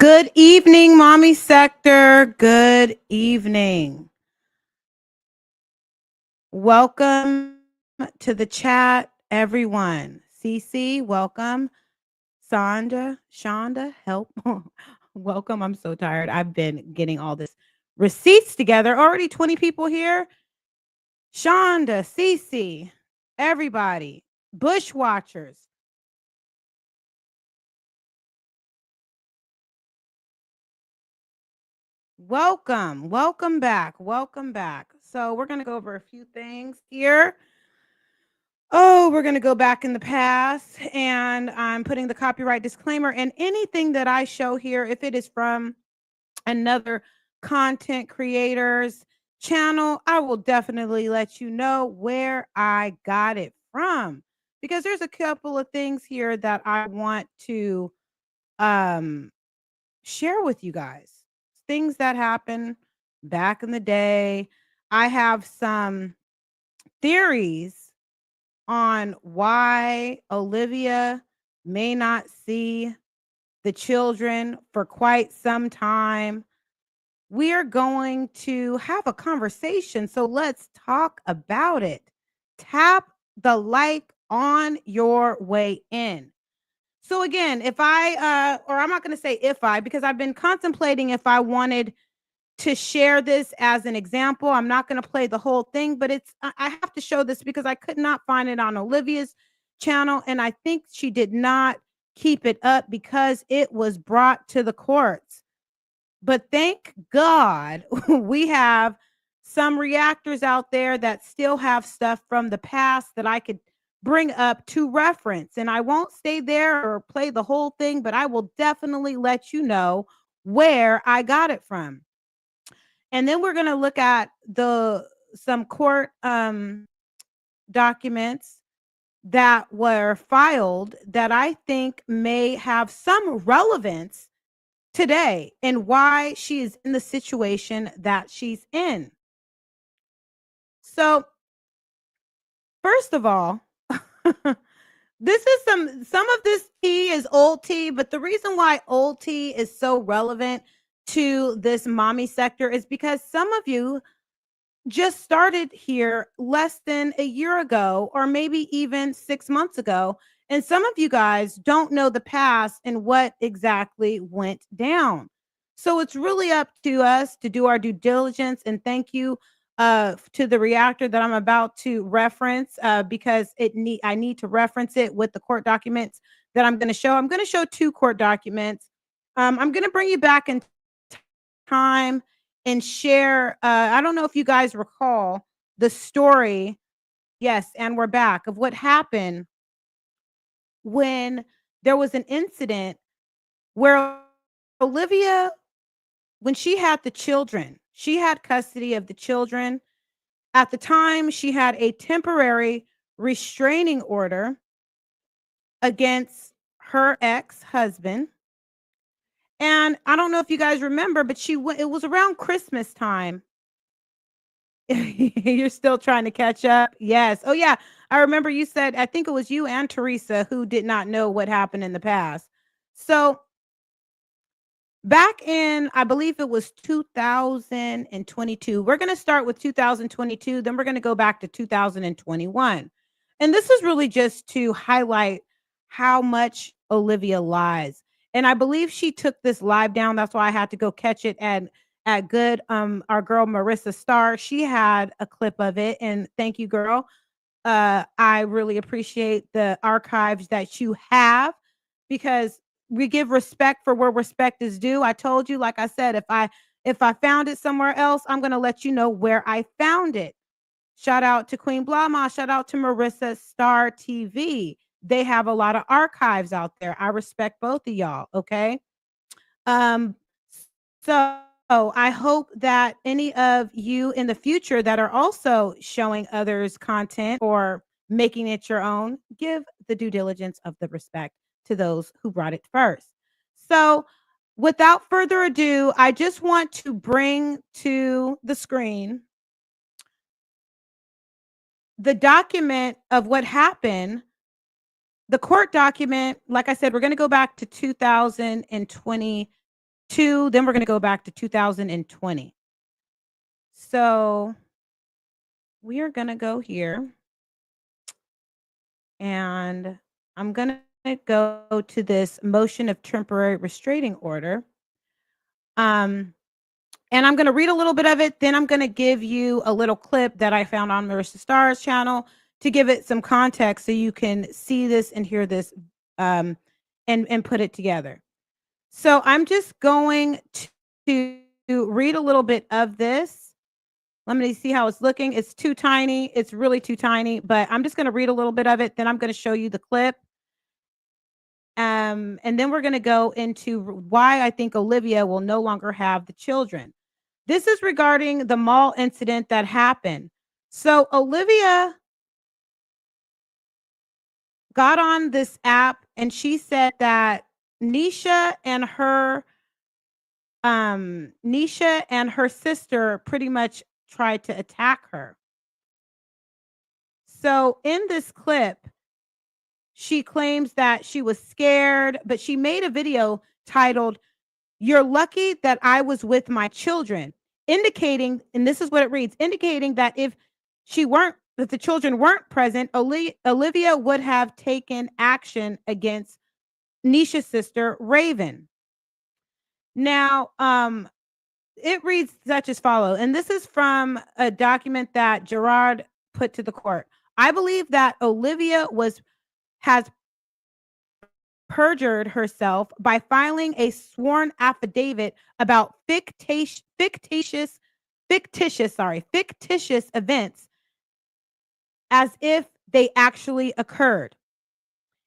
Good evening, Mommy Sector. Good evening. Welcome to the chat, everyone. Cece, welcome. Shonda, help. Welcome. I'm so tired. I've been getting all this receipts together. Already 20 people here. Shonda, Cece, everybody, Bushwatchers. Welcome back. Welcome back. So we're going to go over a few things here. Oh, we're going to go back in the past, and I'm putting the copyright disclaimer, and anything that I show here, if it is from another content creator's channel, I will definitely let you know where I got it from, because there's a couple of things here that I want to um share with you guys. Things that happened back in the day. I have some theories on why Olivia may not see the children for quite some time. We are going to have a conversation, so let's talk about it. Tap the like on your way in. So again, if I or I'm not going to say if I, because I've been contemplating if I wanted to share this as an example. I'm not going to play the whole thing, but I have to show this because I could not find it on Olivia's channel, and I think she did not keep it up because it was brought to the courts. But thank God we have some reactors out there that still have stuff from the past that I could bring up to reference. And I won't stay there or play the whole thing, but I will definitely let you know where I got it from. And then we're going to look at some court documents that were filed that I think may have some relevance today and why she is in the situation that she's in. So, first of all, this is some of this tea is old tea, but the reason why old tea is so relevant to this mommy sector is because some of you just started here less than a year ago, or maybe even 6 months ago. And some of you guys don't know the past and what exactly went down. So it's really up to us to do our due diligence. And thank you to the reactor that I'm about to reference, because I need to reference it with the court documents that I'm going to show. I'm going to show two court documents. I'm going to bring you back in time and share. I don't know if you guys recall the story. Yes, and we're back, of what happened when there was an incident where Olivia, when she had the children, she had custody of the children. At the time, she had a temporary restraining order against her ex-husband. And I don't know if you guys remember, but it was around Christmas time. You're still trying to catch up? Yes. Oh, yeah. I remember you said, I think it was you and Teresa who did not know what happened in the past. So back in, I believe it was 2022. We're going to start with 2022, then we're going to go back to 2021. And this is really just to highlight how much Olivia lies. And I believe she took this live down. That's why I had to go catch it at good. Our girl Marissa Starr, she had a clip of it. And thank you, girl. I really appreciate the archives that you have, because we give respect for where respect is due. I told you, like I said, if I found it somewhere else, I'm going to let you know where I found it. Shout out to Queen Blama. Shout out to Marissa Star TV. They have a lot of archives out there. I respect both of y'all. Okay. Um, so I hope that any of you in the future that are also showing others content or making it your own, give the due diligence of the respect to those who brought it first. So without further ado, I just want to bring to the screen the document of what happened. The court document, like I said, we're going to go back to 2022. 2, then we're going to go back to 2020. So we are going to go here and I'm going to go to this motion of temporary restraining order. And I'm going to read a little bit of it. Then I'm going to give you a little clip that I found on Marissa Starr's channel to give it some context so you can see this and hear this and put it together. So I'm just going to read a little bit of this. Let me see how it's looking. It's too tiny. It's really too tiny, but I'm just going to read a little bit of it. Then I'm going to show you the clip. And then we're going to go into why I think Olivia will no longer have the children. This is regarding the mall incident that happened. So Olivia got on this app and she said that Nisha and her sister pretty much tried to attack her. So in this clip, she claims that she was scared, but she made a video titled, "You're lucky that I was with my children," indicating, and this is what it reads, indicating that if the children weren't present, Olivia would have taken action against Nisha's sister, Raven. Now, it reads such as follows, and this is from a document that Gerard put to the court. I believe that Olivia has perjured herself by filing a sworn affidavit about fictitious events as if they actually occurred.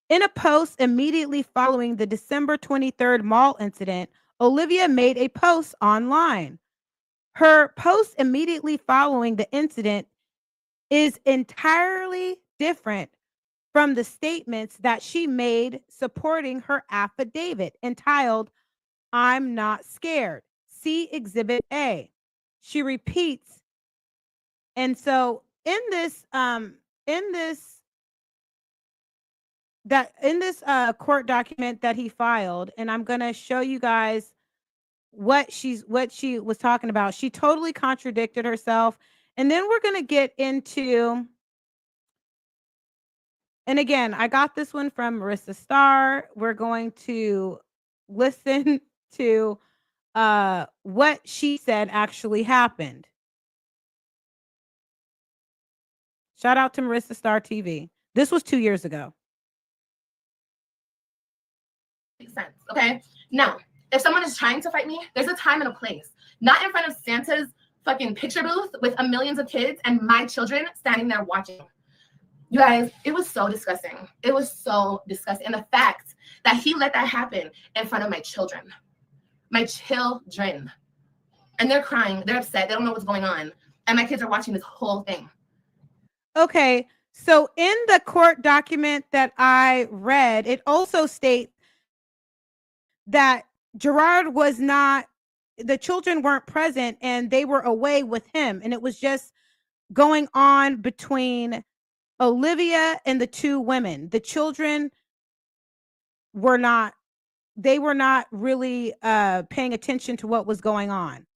In a post immediately following the December 23rd mall incident, Olivia made a post online. Her post immediately following the incident is entirely different from the statements that she made supporting her affidavit entitled, "I'm not scared. See Exhibit A." She repeats. And so in this court document that he filed, and I'm going to show you guys what she was talking about. She totally contradicted herself. And then we're going to get into, and again, I got this one from Marissa Starr. We're going to listen to what she said actually happened. Shout out to Marissa Starr TV. This was 2 years ago. Makes sense. Okay. Now, if someone is trying to fight me, there's a time and a place. Not in front of Santa's fucking picture booth with millions of kids and my children standing there watching. You guys, it was so disgusting. It was so disgusting. And the fact that he let that happen in front of my children. My children. And they're crying. They're upset. They don't know what's going on. And my kids are watching this whole thing. Okay. So in the court document that I read, it also states that Gerard was not, the children weren't present and they were away with him. And it was just going on between Olivia and the two women. The children were not really paying attention to what was going on.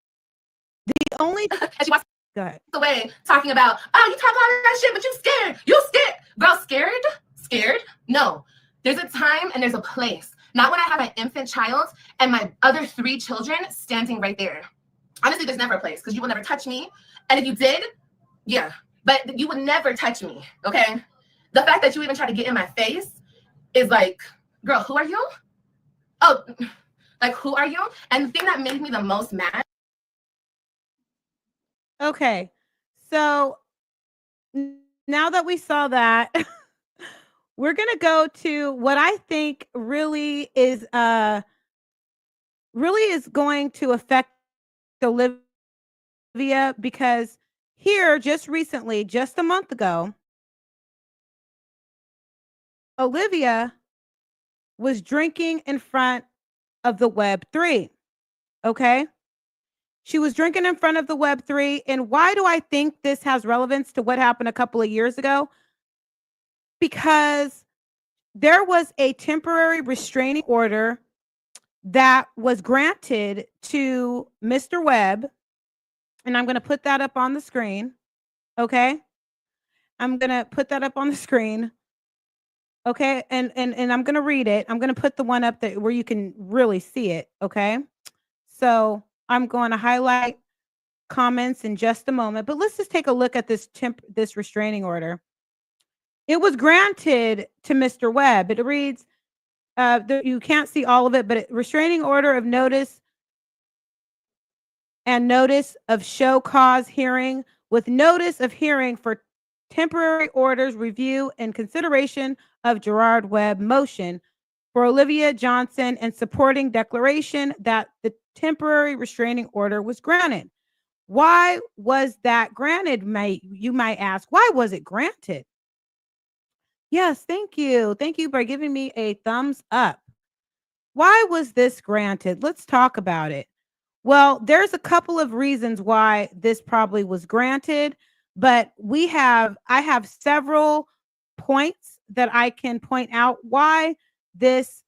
The only she walks go ahead. Away talking about, oh, you talk all that shit, but you scared. You scared. Girl, scared? Scared? No. There's a time and there's a place. Not when I have an infant child and my other 3 children standing right there. Honestly, there's never a place because you will never touch me. And if you did, yeah. But you would never touch me, okay? The fact that you even try to get in my face is like, girl, who are you? Oh, like, who are you? And the thing that made me the most mad. Okay. So now that we saw that, we're going to go to what I think really is going to affect Olivia, because here just recently, just a month ago, Olivia was drinking in front of the Web3. Okay? She was drinking in front of the Web3. And why do I think this has relevance to what happened a couple of years ago? Because there was a temporary restraining order that was granted to Mr. Webb, and I'm going to put that up on the screen. Okay. I'm going to put that up on the screen. Okay. And I'm going to read it. I'm going to put the one up that where you can really see it. Okay. So I'm going to highlight comments in just a moment, but let's just take a look at this restraining order. It was granted to Mr. Webb. It reads, you can't see all of it, but restraining order of notice and notice of show cause hearing with notice of hearing for temporary orders review and consideration of Gerard Webb motion for Olivia Johnson and supporting declaration that the temporary restraining order was granted. Why was that granted? You might ask, why was it granted? Yes, thank you. Thank you for giving me a thumbs up. Why was this granted? Let's talk about it. Well, there's a couple of reasons why this probably was granted, but I have several points that I can point out why this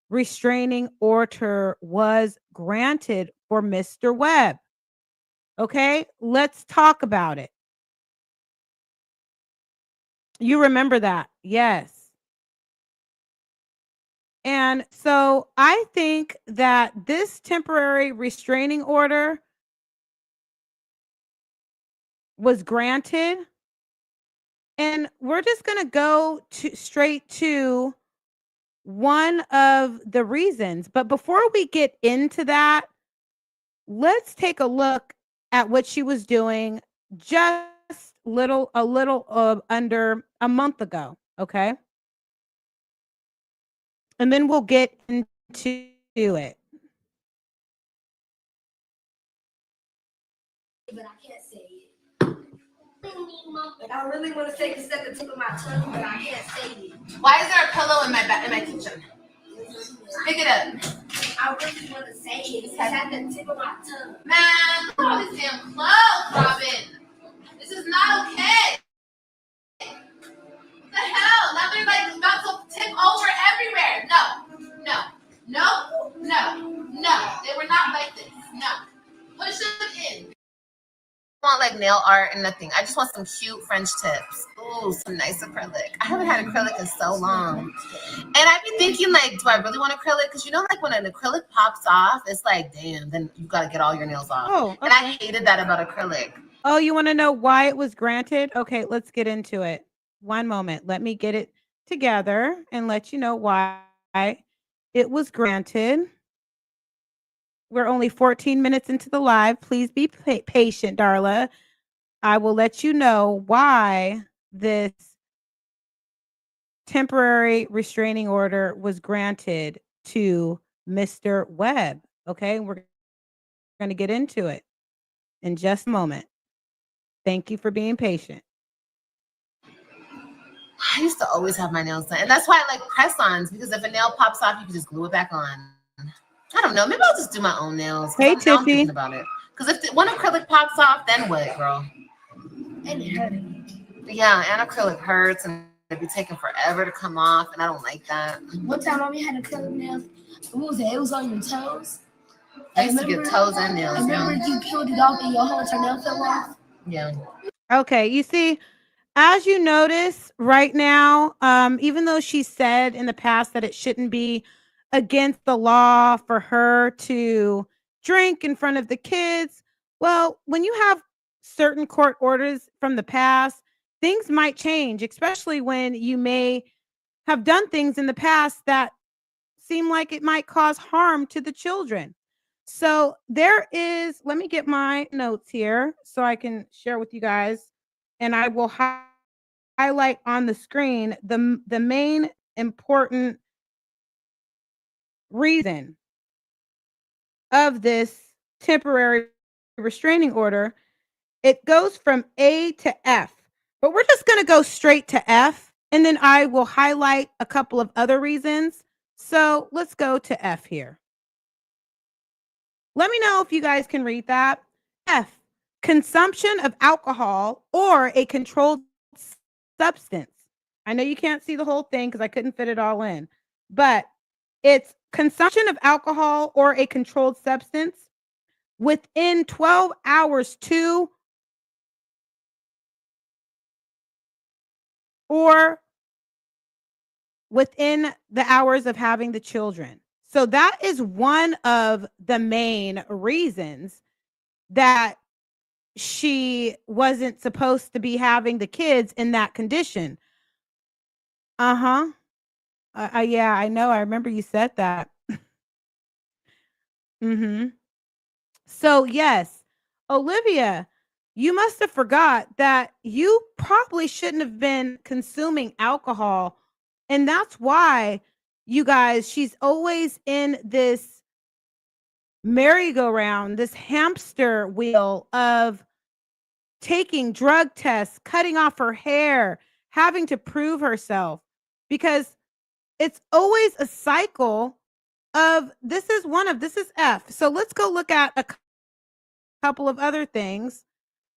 restraining order was granted for Mr. Webb. Okay, let's talk about it. You remember that? Yes. And so I think that this temporary restraining order was granted. And we're just going to go straight to one of the reasons. But before we get into that, let's take a look at what she was doing just a little under a month ago. Okay. And then we'll get into it. But I can't say it. Like I really want to say it's at the tip of my tongue, but I can't say it. Why is there a pillow in my kitchen? Pick it up. I really want to say it. It's at the tip of my tongue. Man, look at all these damn clothes, Robin. This is not okay. What the hell? Now they're like about to tip over everywhere. No. They were not like this. No. Push them in. I don't want like nail art and nothing. I just want some cute French tips. Ooh, some nice acrylic. I haven't had acrylic in so long. And I've been thinking like, do I really want acrylic? Because you know, like when an acrylic pops off, it's like, damn, then you got to get all your nails off. Oh, okay. And I hated that about acrylic. Oh, you want to know why it was granted? Okay, let's get into it. One moment. Let me get it together and let you know why it was granted. We're only 14 minutes into the live. Please be patient, Darla. I will let you know why this temporary restraining order was granted to Mr. Webb. Okay, we're going to get into it in just a moment. Thank you for being patient. I used to always have my nails done. And that's why I like press-ons, because if a nail pops off, you can just glue it back on. I don't know. Maybe I'll just do my own nails. Hey, I'm thinking Tiffy. about it. Because if one acrylic pops off, then what, girl? And it hurt. Yeah, and acrylic hurts, and it'd be taking forever to come off, and I don't like that. One time, mommy had acrylic nails. What was it? It was on your toes. I used to get toes and nails. Remember you peeled it off and your whole nail fell off? Yeah. Okay, you see, as you notice right now, even though she said in the past that it shouldn't be against the law for her to drink in front of the kids, well, when you have certain court orders from the past, things might change, especially when you may have done things in the past that seem like it might cause harm to the children. So there is, let me get my notes here so I can share with you guys, and I will highlight on the screen the main important reason of this temporary restraining order. It goes from A to F, but we're just going to go straight to F, and then I will highlight a couple of other reasons. So let's go to F here. Let me know if you guys can read that. F, consumption of alcohol or a controlled substance. I know you can't see the whole thing because I couldn't fit it all in, but it's consumption of alcohol or a controlled substance within 12 hours to or within the hours of having the children. So that is one of the main reasons that she wasn't supposed to be having the kids in that condition. Uh-huh. Yeah, I know. I remember you said that. Mm-hmm. So yes, Olivia, you must have forgot that you probably shouldn't have been consuming alcohol. And that's why you guys, she's always in this merry-go-round, this hamster wheel of taking drug tests, cutting off her hair, having to prove herself, because it's always a cycle of this is F. So let's go look at a couple of other things.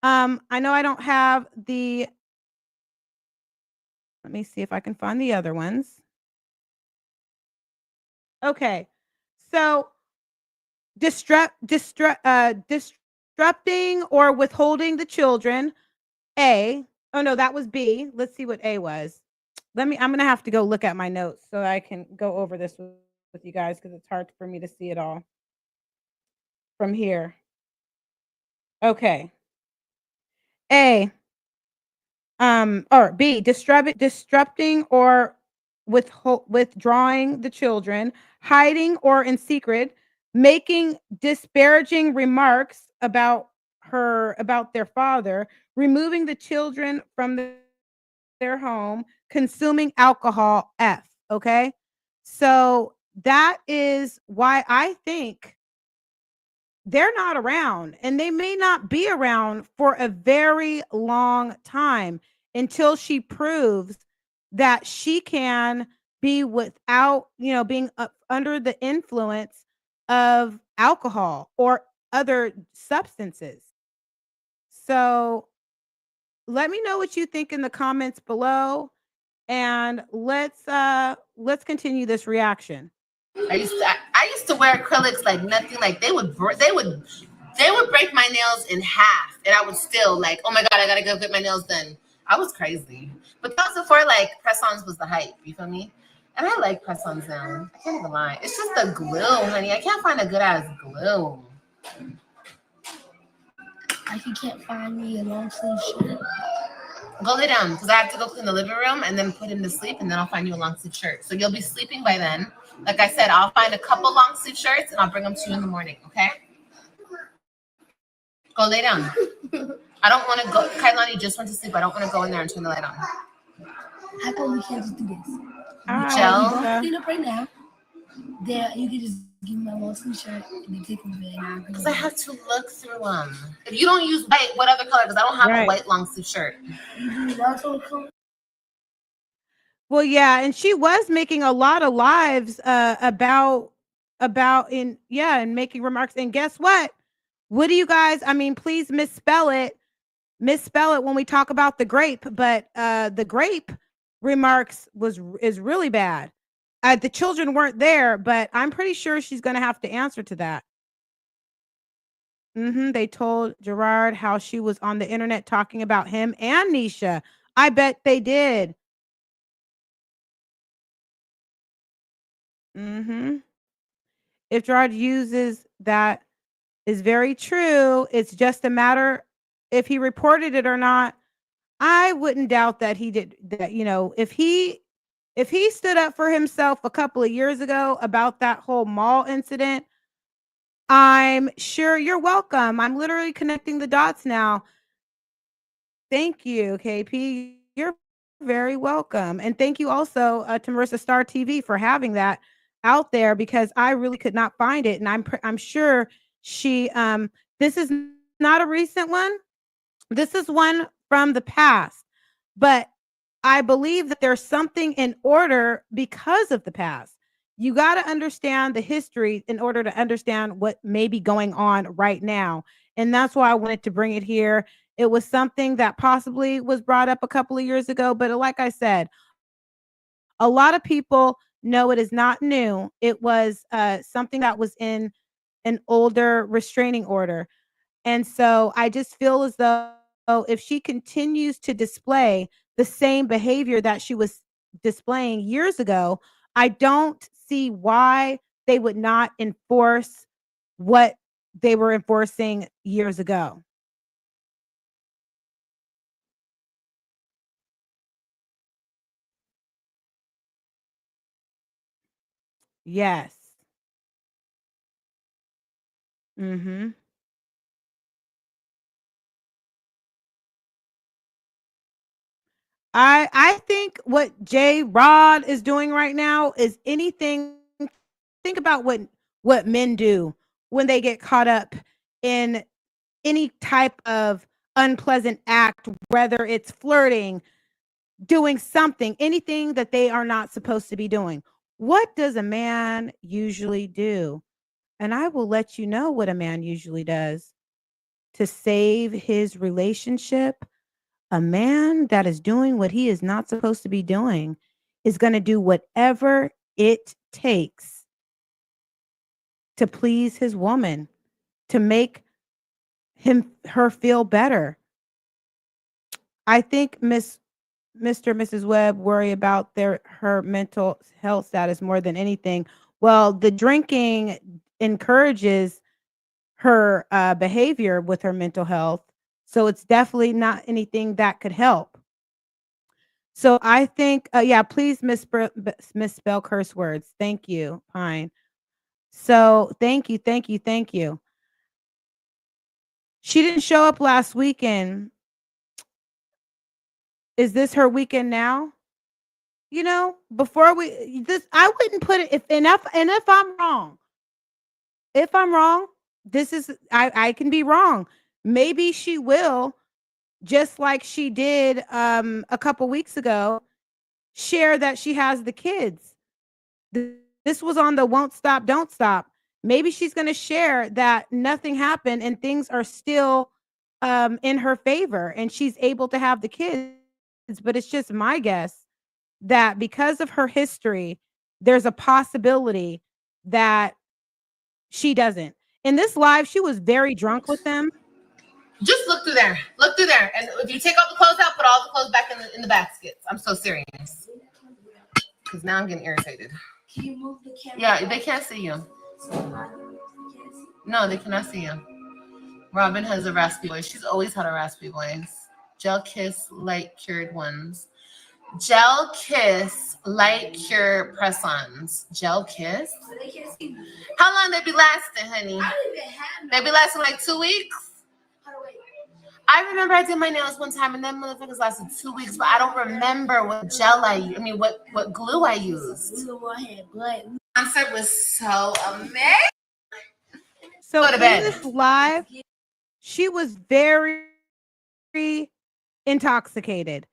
I know I don't have the, let me see if I can find the other ones. Okay. So disrupting or withholding the children. A. Oh no, that was B. Let's see what A was. I'm going to have to go look at my notes so I can go over this with you guys because it's hard for me to see it all from here. Okay. A. Or B, disrupting or withdrawing the children, hiding or in secret, making disparaging remarks about their father, removing the children from their home, consuming alcohol. F. Okay. So that is why I think they're not around, and they may not be around for a very long time until she proves that she can be without, being under the influence of alcohol or other substances. So let me know what you think in the comments below, and let's continue this reaction. I used to wear acrylics like nothing. Like they would break my nails in half, and I would still like, oh my god, I gotta go get my nails done. I was crazy, but that was before like press-ons was the hype. You feel me? And I like press-ons now. I can't even lie. It's just the glue, honey. I can't find a good ass glue. Like you can't find me a long sleeve shirt. Go lay down because I have to go clean the living room and then put him to sleep, and then I'll find you a long sleeve shirt. So you'll be sleeping by then. Like I said, I'll find a couple long sleeve shirts and I'll bring them to you in the morning. Okay? Go lay down. I don't want to go. Kailani just went to sleep. I don't want to go in there and turn the light on. How come we can't just do this? Michelle? Don't clean up right now. There, you can just give me my long sleeve shirt and then take them there. Because I have to look through them. If you don't use white, what other color? Because I don't have a white long sleeve shirt. Well, yeah, and she was making a lot of lives about and making remarks. And guess what? What do you guys? I mean, please misspell it when we talk about the grape. But the grape remarks is really bad. The children weren't there, but I'm pretty sure she's going to have to answer to that. They told Gerard how she was on the internet talking about him and Nisha. I bet they did. If Gerard uses that is very true. It's just a matter if he reported it or not. I wouldn't doubt that he did that. If he stood up for himself a couple of years ago about that whole mall incident, I'm sure you're welcome. I'm literally connecting the dots now. Thank you, KP. You're very welcome. And thank you also to Marissa Star TV for having that out there, because I really could not find it. And I'm sure she this is not a recent one. This is one from the past. But I believe that there's something in order because of the past. You got to understand the history in order to understand what may be going on right now. And that's why I wanted to bring it here. It was something that possibly was brought up a couple of years ago. But like I said, a lot of people No, it is not new. It was something that was in an older restraining order. And so I just feel as though if she continues to display the same behavior that she was displaying years ago, I don't see why they would not enforce what they were enforcing years ago. Yes. Mhm. I think what J Rod is doing right now is anything. Think about what men do when they get caught up in any type of unpleasant act, whether it's flirting, doing something, anything that they are not supposed to be doing. What does a man usually do? And I will let you know what a man usually does to save his relationship. A man that is doing what he is not supposed to be doing is going to do whatever it takes to please his woman, to make her feel better. I think Mr. and Mrs. Webb worry about her mental health status more than anything. Well, the drinking encourages her behavior with her mental health, so it's definitely not anything that could help. So I think, yeah, please misspell curse words. Thank you, Pine. So thank you, thank you, thank you. She didn't show up last weekend. Is this her weekend now? You know, before we this, I wouldn't put it if if I'm wrong, this is I can be wrong. Maybe she will, just like she did a couple weeks ago, share that she has the kids. This was on the won't stop, don't stop. Maybe she's going to share that nothing happened and things are still in her favor and she's able to have the kids. But it's just my guess that because of her history, there's a possibility that she doesn't. In this live, she was very drunk with them. Just look through there. Look through there. And if you take all the clothes out, put all the clothes back in the baskets. I'm so serious. Because now I'm getting irritated. Can you move the camera? Yeah, they can't see you. No, they cannot see you. Robin has a raspy voice. She's always had a raspy voice. Gel Kiss Light Cured ones. Gel Kiss Light Cure Press-ons. Gel Kiss? So they can't see me. How long they be lasting, honey? I don't even have They be lasting like 2 weeks? Hold on, wait. I remember I did my nails one time and them motherfuckers lasted 2 weeks, but I don't remember what gel what glue I used. We don't have blood. Concert was so amazing. So Go to in bed. this live, she was very intoxicated.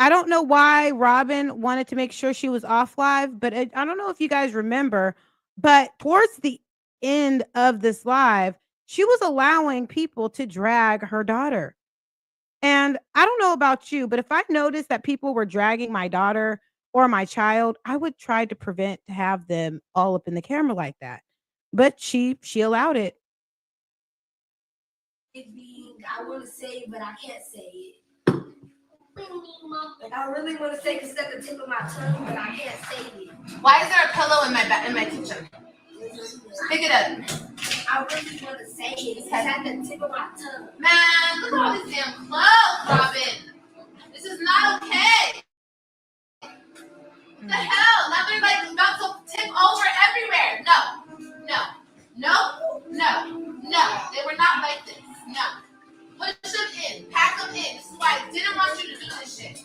I don't know why Robin wanted to make sure she was off live, but I don't know if you guys remember, but towards the end of this live, she was allowing people to drag her daughter. And I don't know about you, but if I noticed that people were dragging my daughter or my child, I would try to prevent to have them all up in the camera like that. But she allowed it. I want to say it, but I can't say it. And I really want to say it's at the tip of my tongue, but I can't say it. Why is there a pillow in my kitchen? Pick it up. I really want to say it. It's at the tip of my tongue. Man, look at all these damn clothes, Robin. This is not okay. What the hell? Now they're like about to tip over everywhere. No. They were not like this. No. Push them in. Pack them in. This is why I didn't want you to do this shit.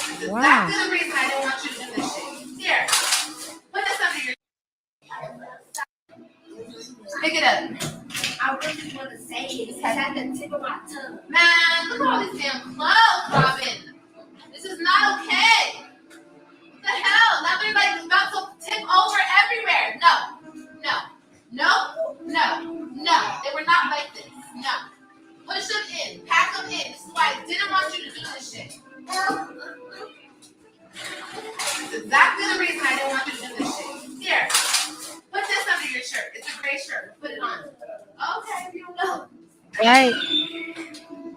This is Wow. exactly the reason I didn't want you to do this shit. Here. Put this under your... Pick it up. I really want to say it. It's at the tip of my tongue. Man, look at all these damn clothes, Robin. This is not okay. What the hell? Now they're like about to tip over everywhere. No. They were not like this. No. Push them in. Pack them in. This is why I didn't want you to do this shit. exactly the reason I didn't want you to do this shit. Here, put this under your shirt. It's a gray shirt. Put it on. Okay, you know. Right.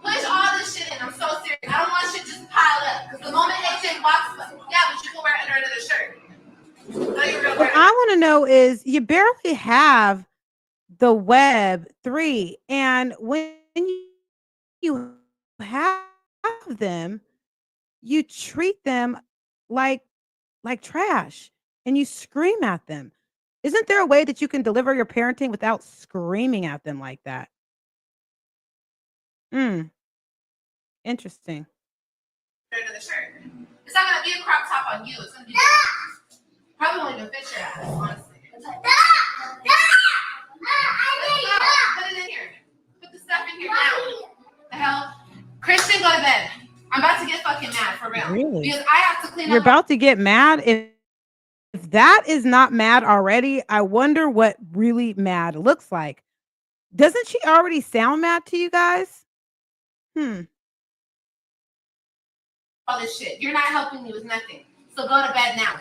Push all this shit in. I'm so serious. I don't want shit just pile up. Because the moment AJ walks, yeah, but you can wear it under another shirt. No, you're real What I want to know is you barely have the Web 3, and when you have them, you treat them like trash and you scream at them. Isn't there a way that you can deliver your parenting without screaming at them like that? Interesting. under the shirt. It's not gonna be a crop top on you. It's gonna be probably won't even fit your ass, honestly. Put it in here. Put the stuff in here now. The hell? Christian, go to bed. I'm about to get fucking mad for real. Really? Because I have to clean You're up. My- about to get mad. If that is not mad already, I wonder what really mad looks like. Doesn't she already sound mad to you guys? all this shit. You're not helping me with nothing. So go to bed now.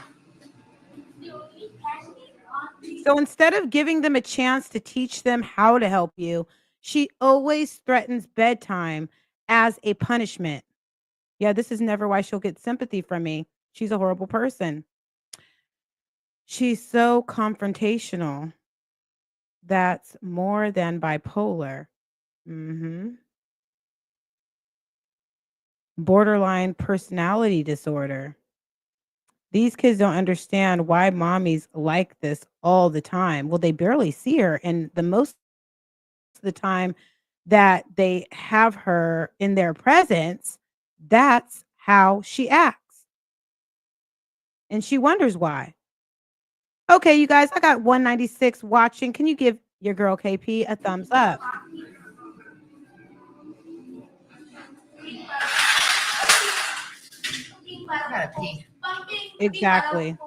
So instead of giving them a chance to teach them how to help you, she always threatens bedtime as a punishment. Yeah, this is never why she'll get sympathy from me. She's a horrible person. She's so confrontational. That's more than bipolar. Borderline personality disorder. These kids don't understand why mommies like this all the time. Well, they barely see her, and the most of the time that they have her in their presence, that's how she acts. And she wonders why. Okay, you guys, I got 196 watching. Can you give your girl KP a thumbs up? I gotta pee. Exactly.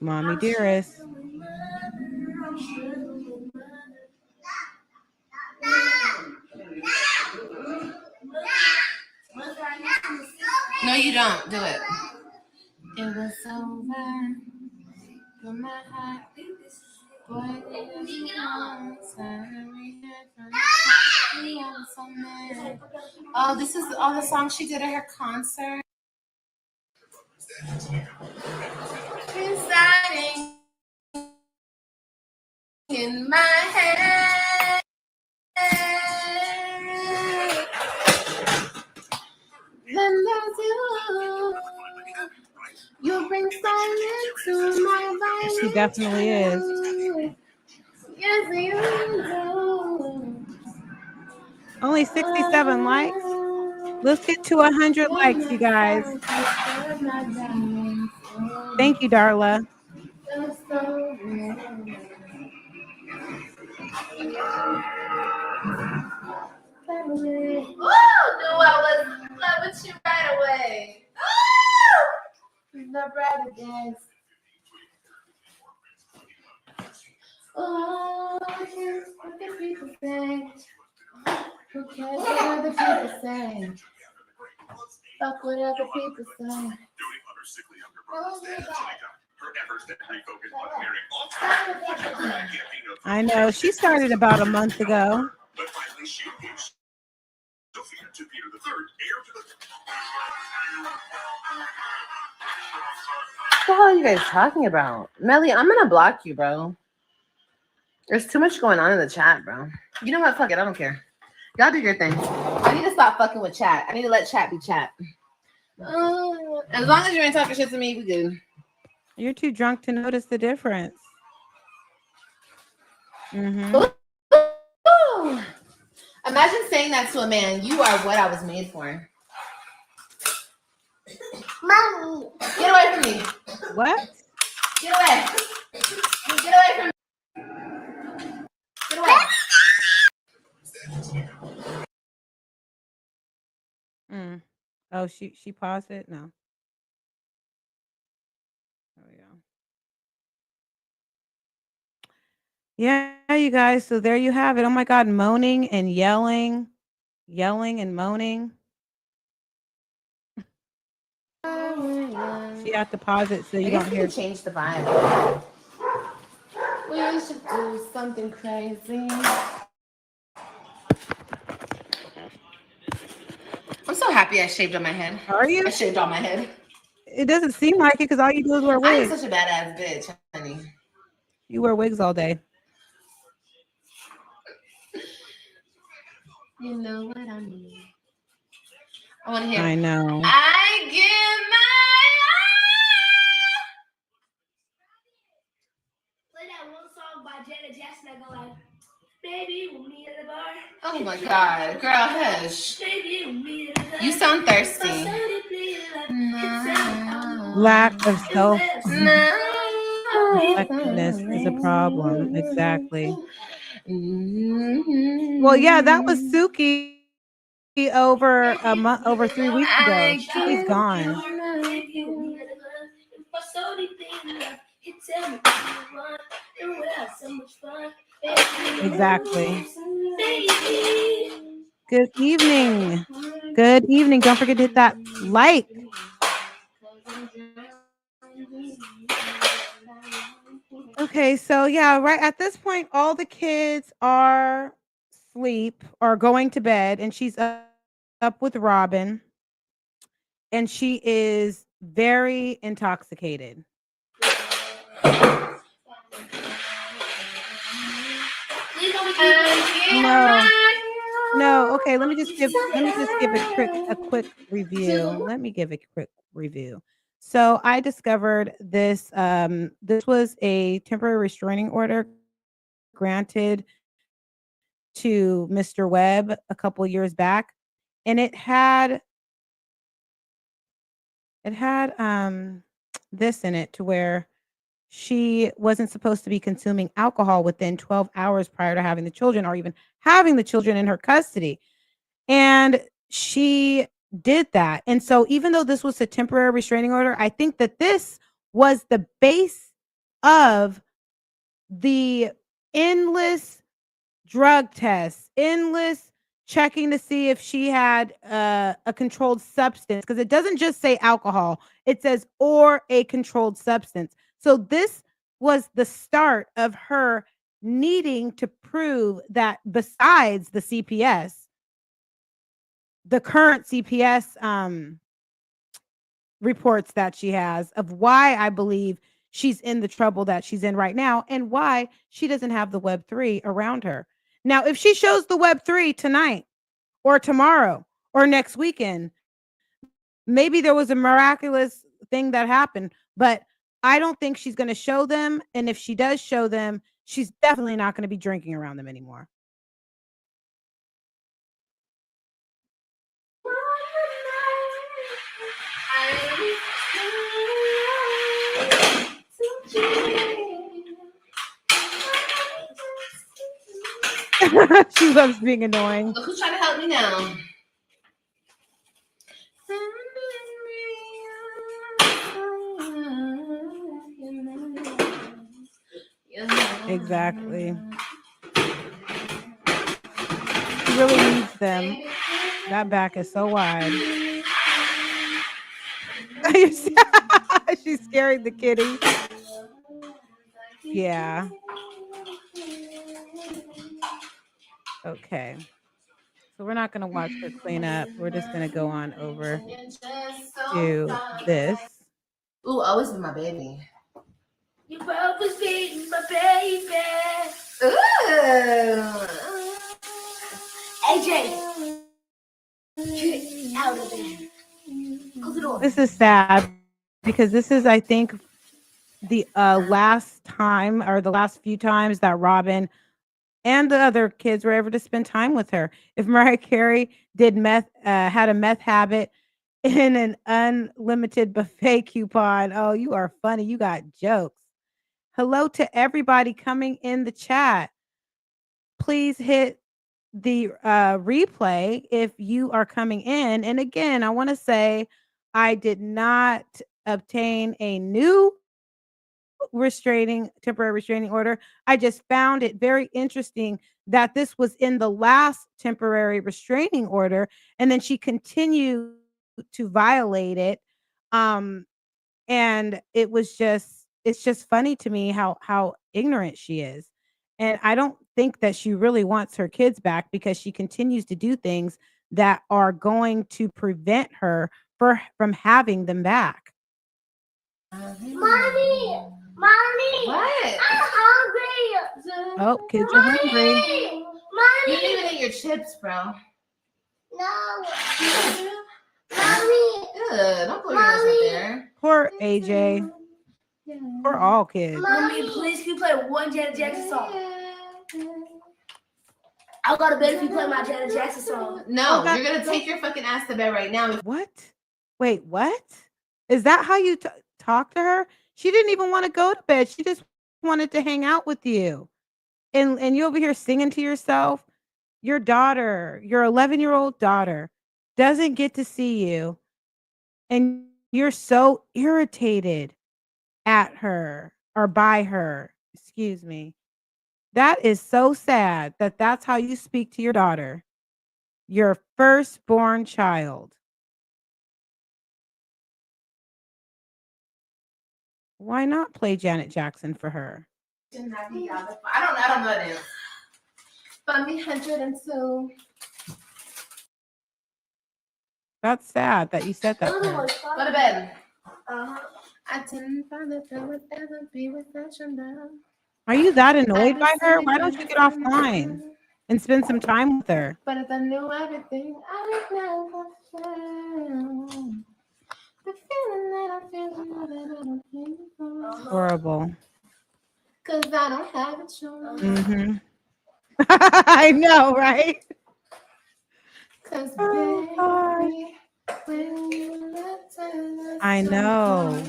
Mommy dearest. No, you don't. Do it. It was over. For my heart. Boy, oh, this is all the songs she did at her concert. Residing in my head. Then there's you. You bring silence to my life. She definitely is. Yes, you do. Only 67 likes. Let's get to 100 likes, you guys. Thank you, Darla. Ooh, knew I was in love with you right away. Ooh! The brother dance. Oh, what the people say? Who cares what other people say? Fuck what other people say. I know. She started about a month ago. What the hell are you guys talking about? Melly, I'm gonna block you, bro. There's too much going on in the chat, bro. You know what? Fuck it. I don't care. Y'all do your thing. I need to stop fucking with chat. I need to let chat be chat. As long as you ain't talking shit to me, we good. You're too drunk to notice the difference. Ooh. Imagine saying that to a man. You are what I was made for. Mommy. Get away from me. What? Get away. Get away from me. Get away. Oh, she paused it? No. There we go. Yeah, you guys. So there you have it. Oh my God, moaning and yelling and moaning. She had to pause it so I you guess don't we hear. could change the vibe. We should do something crazy. I'm so happy I shaved on my head. Are you? I shaved on my head. It doesn't seem like it because all you do is wear I am wigs. such a badass bitch, honey. You wear wigs all day. You know what I mean. I want to hear. I know. I give Play that one song by Janet Jackson that go like, baby, we'll meet at the bar. Oh my God, girl, hush. Baby, we'll meet at the bar. You sound thirsty. Lack of self No. reflectiveness is a problem. Exactly. Well, yeah, that was Suki over a month, over 3 weeks ago. She's gone. Exactly. Good evening. Good evening. Don't forget to hit that like. Okay, so yeah, right at this point, all the kids are asleep or going to bed, and she's up with Robin, and she is very intoxicated. No. Okay, let me just give a quick review. Let me give a quick review. So I discovered this. This was a temporary restraining order granted to Mr. Webb a couple years back, and it had this in it to where she wasn't supposed to be consuming alcohol within 12 hours prior to having the children or even having the children in her custody. And she did that. And so even though this was a temporary restraining order, I think that this was the base of the endless drug tests, endless checking to see if she had a controlled substance, because it doesn't just say alcohol, it says or a controlled substance. So this was the start of her needing to prove that besides the CPS, the current CPS reports that she has, of why I believe she's in the trouble that she's in right now and why she doesn't have the Web3 around her. Now, if she shows the Web3 tonight or tomorrow or next weekend, maybe there was a miraculous thing that happened, but I don't think she's going to show them. And if she does show them, she's definitely not going to be drinking around them anymore. She loves being annoying. Look who's trying to help me now. Exactly. She really needs them. That back is so wide. She's scaring the kitty. Yeah. Okay. So we're not going to watch her clean up. We're just going to go on over to this. Ooh, always been my baby. You both was beating my baby. Ooh. AJ, get out of there. Close the door. This is sad because this is, I think, the last time or the last few times that Robin and the other kids were ever to spend time with her. If Mariah Carey did had a meth habit in an unlimited buffet coupon, oh, you are funny. You got jokes. Hello to everybody coming in the chat. Please hit the replay if you are coming in. And again, I want to say I did not obtain a new temporary restraining order. I just found it very interesting that this was in the last temporary restraining order, and then she continued to violate it Um, and it's just funny to me how ignorant she is. And I don't think that she really wants her kids back because she continues to do things that are going to prevent her from having them back. Mommy, mommy, What? I'm hungry. Oh, kids are hungry. You Mommy, didn't even eat your chips, bro. no, mommy, Ugh, don't put your nose up there. Poor AJ. Poor all kids. mommy, please can you play one Janet Jackson song? I'll go to bed if you play my Janet Jackson song. No, Oh, God. you're gonna take your fucking ass to bed right now. What? Wait, what? Is that how you talk to her? She didn't even want to go to bed. She just wanted to hang out with you. And you over here singing to yourself. Your daughter, your 11-year-old daughter, doesn't get to see you. And you're so irritated at her or by her. Excuse me. That is so sad that that's how you speak to your daughter, your firstborn child. Why not play Janet Jackson for her? I don't know that is. Find me 102. That's sad that you said that to her. Go to bed. Uh-huh. I didn't find that there would ever be without your love. Are you that annoyed by her? Why don't you get offline and spend some time with her? But if I knew everything, I would never feel the feeling that I feel now that I don't feel. Horrible. Cause I don't have a choice. Mm-hmm. I know, right? Cause Oh, God. baby, when you look to I know.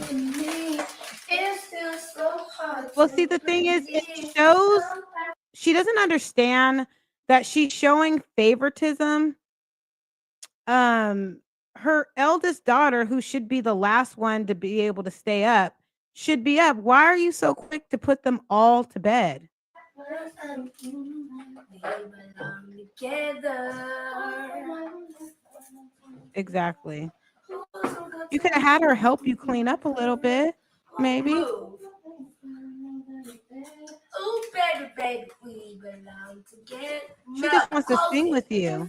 It's still so hard. Well, see, the thing is, it shows she doesn't understand that she's showing favoritism. Her eldest daughter, who should be the last one to be able to stay up, should be up. Why are you so quick to put them all to bed? Exactly. You could have had her help you clean up a little bit, maybe. Oh, baby, baby, we belong together. She just wants to sing with you.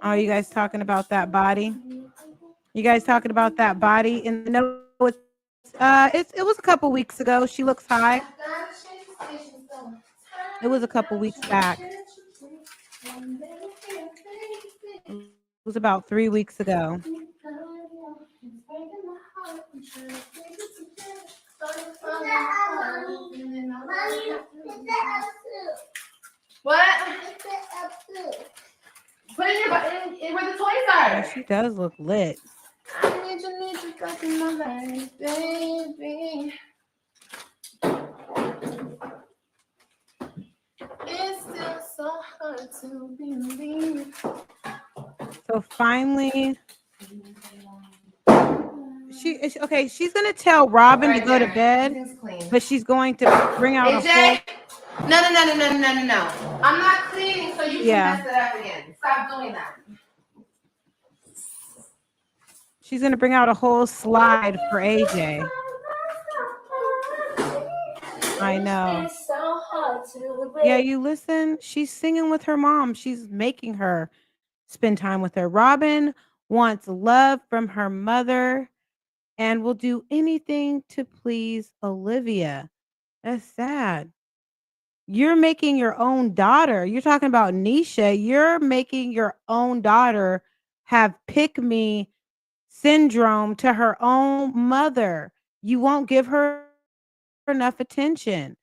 Oh, you guys talking about that body? You guys talking about that body? And no, it was a couple weeks ago. She looks high. It was a couple weeks back. It was about 3 weeks ago. What? Put it in where the toys Yeah, are. she does look lit. I need you back in my life, baby. It's still so hard to believe. So finally, okay. She's gonna tell Robin to go to bed, Everything's clean. but she's going to bring out a whole. AJ? No. I'm not cleaning, so you can Yeah. mess it up again. Stop doing that. She's gonna bring out a whole slide for AJ. I know. It's so hard to Yeah, you listen. She's singing with her mom. She's making her spend time with her. Robin wants love from her mother and will do anything to please Olivia. That's sad. You're making your own daughter. You're talking about Nisha. You're making your own daughter have pick me syndrome to her own mother. You won't give her enough attention.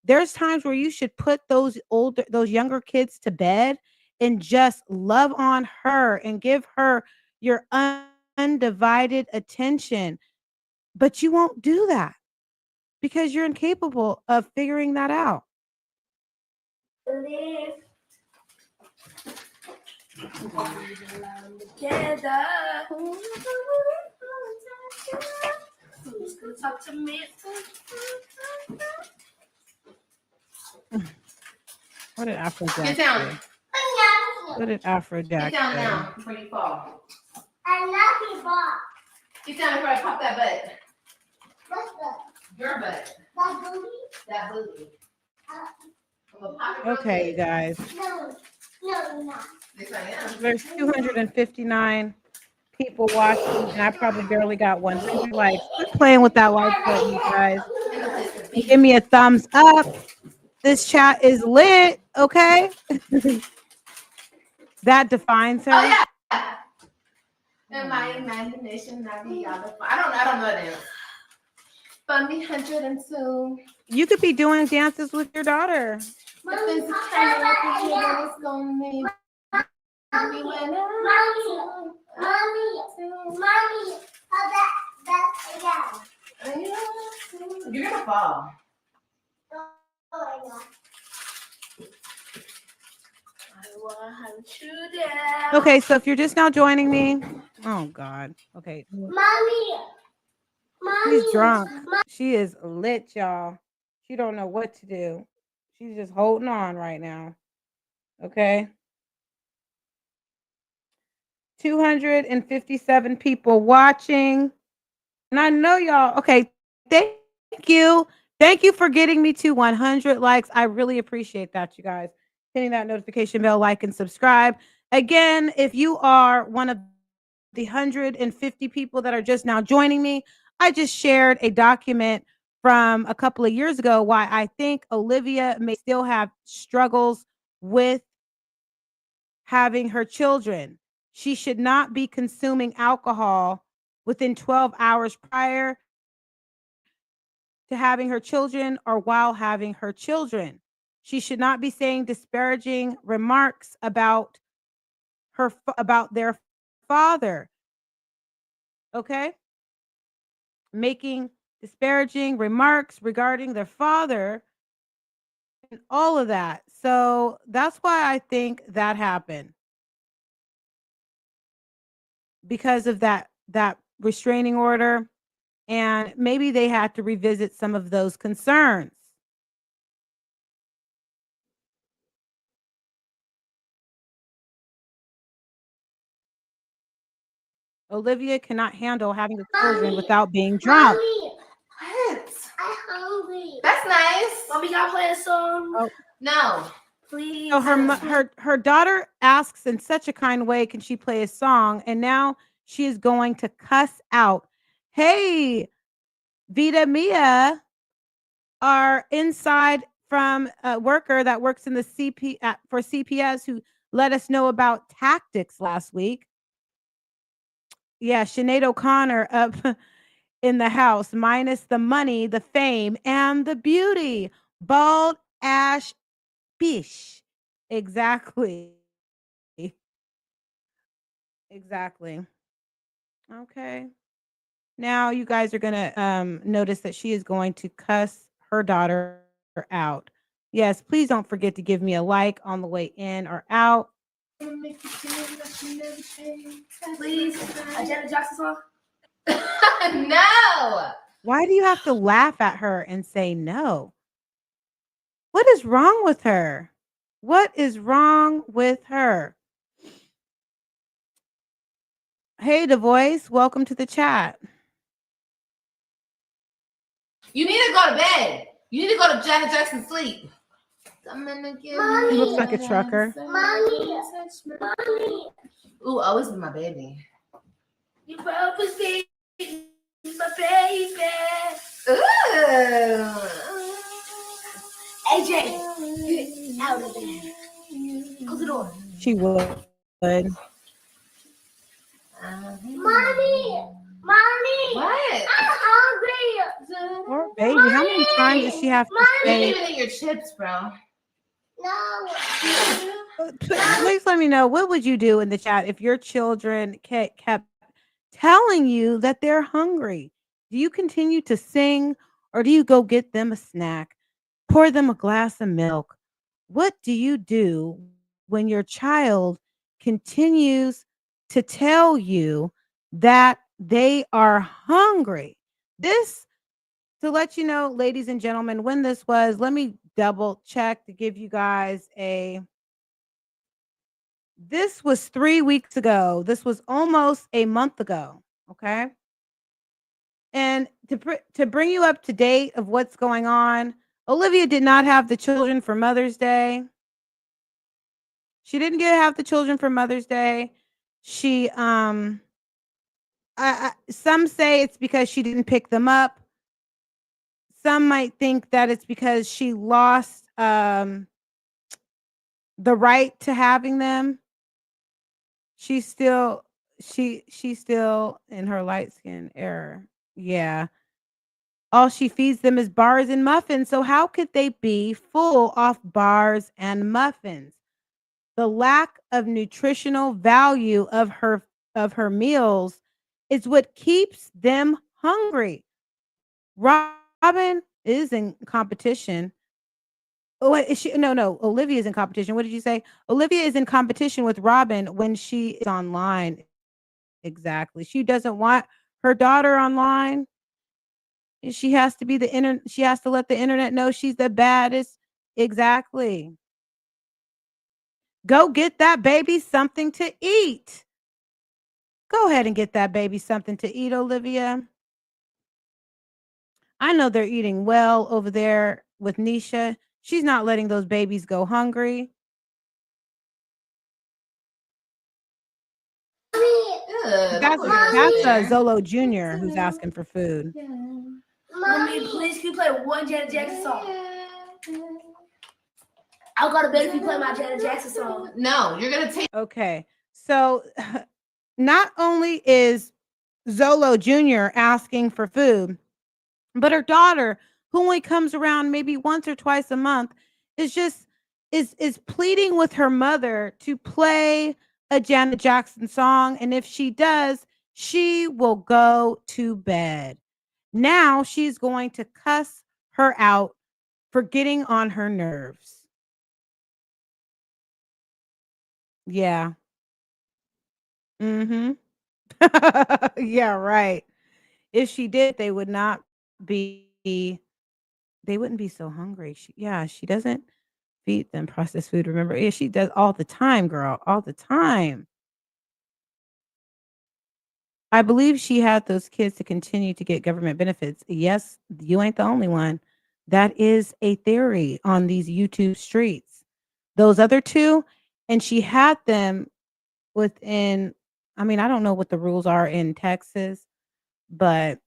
There's times where you should put those younger kids to bed and just love on her and give her your undivided attention. But you won't do that because you're incapable of figuring that out. live. We belong together. Who's gonna talk to me? What did Afrojack Get down. do? What did Afrojack Get down say? now before you fall. I love you, Bob. Get down before I pop that butt. What's the Your butt. that booty? That booty. Uh, I'm gonna pop it real Okay, you good. guys. no, you're not. Yes, I am. There's 259 people watching, and I probably barely got 100 likes. Quit playing with that like button, you guys. And give me a thumbs up. This chat is lit, okay? That defines her. Oh yeah. In my imagination, I don't know that dance. Fun me 102. You could be doing dances with your daughter. Mommy, Mommy, Mommy, Mommy, how that again? You're gonna fall. Oh my God. I want you down. Okay, so if you're just now joining me, oh God. Okay, Mommy, she's drunk. She is lit, y'all. She don't know what to do. She's just holding on right now. Okay. 257 people watching. And I know y'all. Okay. Thank you. Thank you for getting me to 100 likes. I really appreciate that, you guys. Hitting that notification bell, like, and subscribe. Again, if you are one of the 150 people that are just now joining me, I just shared a document from a couple of years ago why I think Olivia may still have struggles with having her children. She should not be consuming alcohol within 12 hours prior to having her children or while having her children. She should not be saying disparaging remarks about their father. Okay? Making disparaging remarks regarding their father and all of that. So that's why I think that happened. Because of that restraining order, and maybe they had to revisit some of those concerns. Olivia cannot handle having the children Mommy. without being drunk. Mommy, What? I'm hungry. That's nice. Mommy, gotta play a song. Oh. No. Please. So her daughter asks in such a kind way, can she play a song? And now she is going to cuss out. Hey, Vita Mia, our inside from a worker that works in the for CPS who let us know about tactics last week. Yeah, Sinead O'Connor up in the house, minus the money, the fame, and the beauty. Bald ash bish. Exactly. Exactly. Okay. Now you guys are gonna notice that she is going to cuss her daughter out. Yes, please don't forget to give me a like on the way in or out. Please. A Janet Jackson song? No. Why do you have to laugh at her and say no? What is wrong with her? What is wrong with her? Hey, The Voice, welcome to the chat. You need to go to bed. You need to go to Janet Jackson sleep. I'm gonna give Mommy. He looks like a trucker. Mommy. Mommy. Ooh, always be my baby. You always be my baby. Ooh. AJ, get out of there. Close the door. She would. Mommy. Mommy. What? I'm hungry. Poor baby. How many times does she have to You're say? even in your chips, bro. No. Please let me know, what would you do in the chat if your children kept telling you that they're hungry? Do you continue to sing, or do you go get them a snack, pour them a glass of milk? What do you do when your child continues to tell you that they are hungry? This, to let you know, ladies and gentlemen, when this was, let me double check to give you guys a This was 3 weeks ago. This was almost a month ago, okay? And to bring you up to date of what's going on, Olivia did not have the children for Mother's Day. She didn't get have the children for Mother's Day. She some say it's because she didn't pick them up. Some might think that it's because she lost the right to having them. She's still she's still in her light skin era. Yeah. All she feeds them is bars and muffins. So how could they be full off bars and muffins? The lack of nutritional value of her meals is what keeps them hungry. Robin is in competition. Oh, is she? No, no. Olivia is in competition. What did you say? Olivia is in competition with Robin when she is online. Exactly. She doesn't want her daughter online. She has to be the internet. She has to let the internet know she's the baddest. Exactly. Go get that baby something to eat. Go ahead and get that baby something to eat, Olivia. I know they're eating well over there with Nisha. She's not letting those babies go hungry. That's Zolo Jr. who's asking for food. Mommy, please can you play one Janet Jackson song? I'll go to bed if you play my Janet Jackson song. No, you're gonna take. Okay, so not only is Zolo Jr. asking for food, but her daughter, who only comes around maybe once or twice a month, is just is pleading with her mother to play a Janet Jackson song, and if she does, she will go to bed. Now she's going to cuss her out for getting on her nerves. Yeah. Mhm. Yeah, right. If she did, they would not be they wouldn't be so hungry. She doesn't feed them processed food. Remember? Yeah, she does all the time, girl, all the time. I believe she had those kids to continue to get government benefits. Yes, you ain't the only one. That is a theory on these YouTube streets. Those other two, and she had them within, I mean, I don't know what the rules are in Texas, but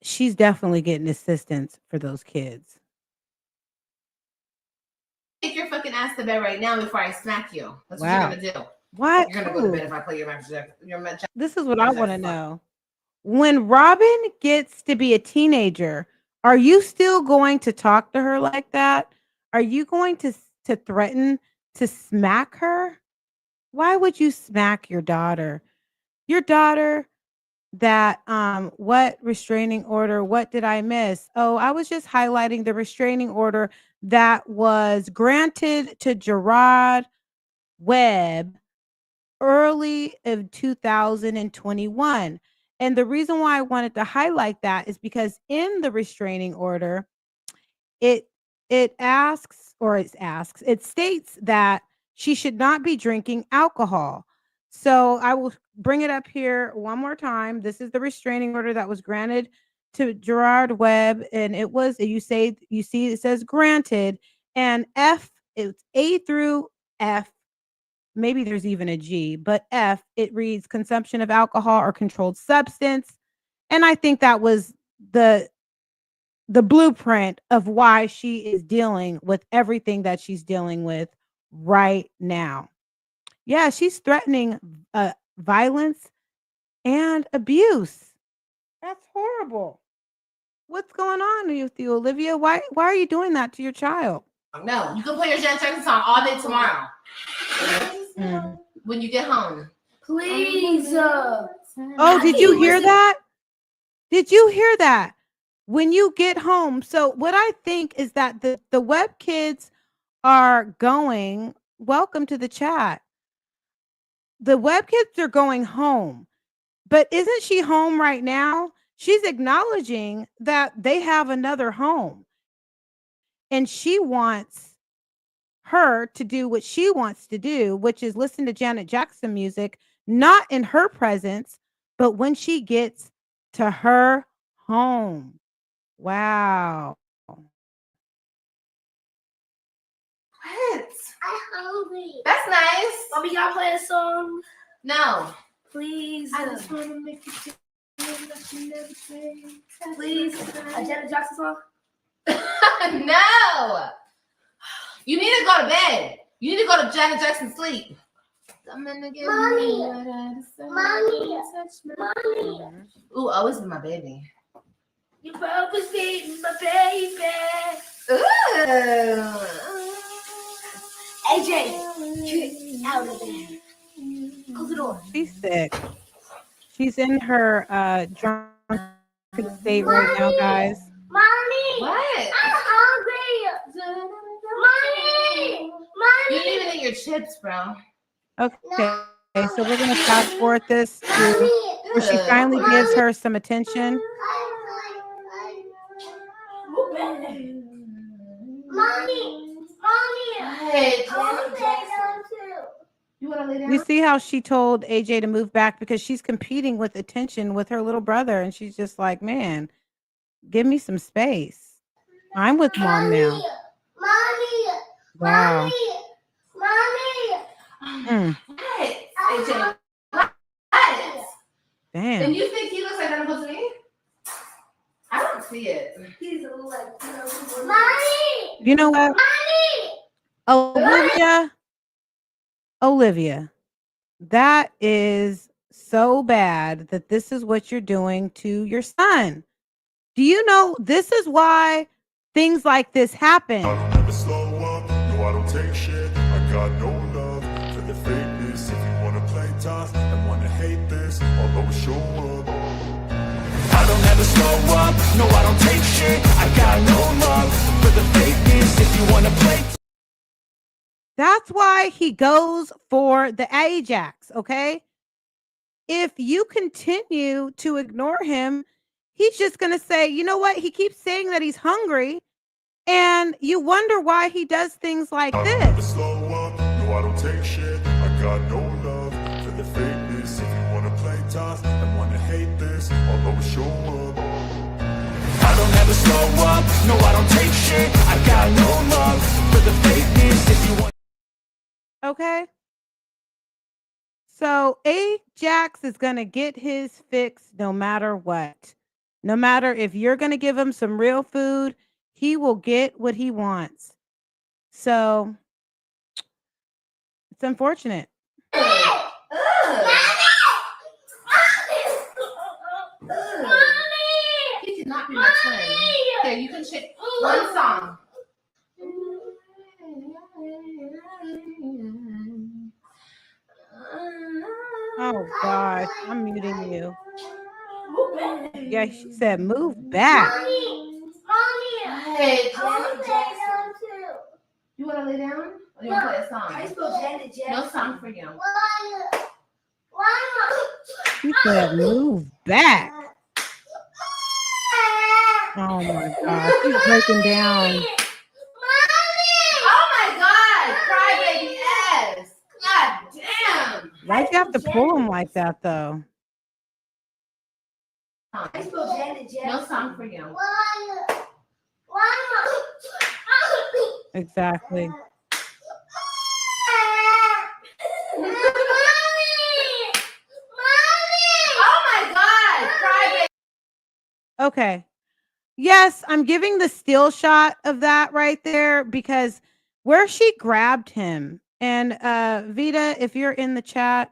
she's definitely getting assistance for those kids. Take your fucking ass to bed right now before I smack you. That's what Wow. you're gonna do. What? You're gonna go to bed if I play your match. This is what I want to know. When Robin gets to be a teenager, are you still going to talk to her like that? Are you going to threaten to smack her? Why would you smack your daughter? Your daughter that what restraining order? What did I miss? Oh, I was just highlighting the restraining order that was granted to Gerard Webb early of 2021. And the reason why I wanted to highlight that is because in the restraining order, it it states that she should not be drinking alcohol. So I will bring it up here one more time. This is the restraining order that was granted to Gerard Webb, and you see it says granted, and F, it's A through F. Maybe there's even a G, but F, it reads consumption of alcohol or controlled substance. And I think that was the blueprint of why she is dealing with everything that she's dealing with right now. Yeah, she's threatening violence and abuse. That's horrible. What's going on with you, Olivia? Why are you doing that to your child? No, you can play your Janet Jackson song all day tomorrow. When you get home. Please. Oh, did you hear that? Did you hear that? When you get home. So what I think is that the web kids are going, welcome to the chat. The web kids are going home. But isn't she home right now? She's acknowledging that they have another home. And she wants her to do what she wants to do, which is listen to Janet Jackson music, not in her presence, but when she gets to her home. Wow. What? I'm hungry. That's nice. Mommy, y'all play a song, No. please. I just want to make you feel that you never say. Please, a Janet Jackson song. No. You need to go to bed. You need to go to Janet Jackson sleep. I'm gonna give Mommy. you what I deserve. Mommy. Touch me. Mommy, Ooh, always be my baby. you always be my baby. Ooh. AJ, get out of there. Close the door. She's sick. She's in her drunken state right now, guys. Mommy, What? I'm hungry. Mommy, You mommy, didn't even eat your chips, bro. Okay. So we're gonna fast forward this to mommy. where she finally gives her some attention. Mommy, Hey, Janet Jackson too. you wanna lay down? You see how she told AJ to move back because she's competing with attention with her little brother, and she's just like, man, give me some space. I'm with mom now. Mommy, Wow. mommy. Mm, What? AJ, what? And damn. you think he looks like Donald to me? I don't see it. He's like, mommy, You know what? mommy. Olivia, that is so bad that this is what you're doing to your son. Do you know this is why things like this happen? I don't ever slow up, no I don't take shit. I got no love for the fakeness. If you wanna play tough and wanna hate this, I'll always show up. I don't ever slow up, no I don't take shit. I got no love for the fakeness. If you wanna play That's why he goes for the Ajax, okay? If you continue to ignore him, he's just going to say, you know what? He keeps saying that he's hungry, and you wonder why he does things like I don't ever this. slow up, no I don't take shit. I got no love for the fakeness. If you wanna play tough and wanna hate this, I'll always show up. I don't ever slow up, no I don't take shit. I got no love for the fakeness. If you want Okay? So Ajax is going to get his fix no matter what. No matter if you're going to give him some real food, he will get what he wants. So it's unfortunate. He cannot be my twin. Here, you can shake one song. Oh gosh, I'm muting you. Yeah, she said move back. Hey, Janet Jackson too. you wanna lay down? Or you wanna play a I song? spell Janet Jackson. No song for you. She said move back. Oh my gosh, she's breaking down. Oh my God! Crybaby ass! God damn! Why'd you have to pull him like that though? I spell Janet Jackson. No song for you. Exactly. Oh my God! Crybaby. Okay. Yes, I'm giving the still shot of that right there because where she grabbed him, and Vita, if you're in the chat,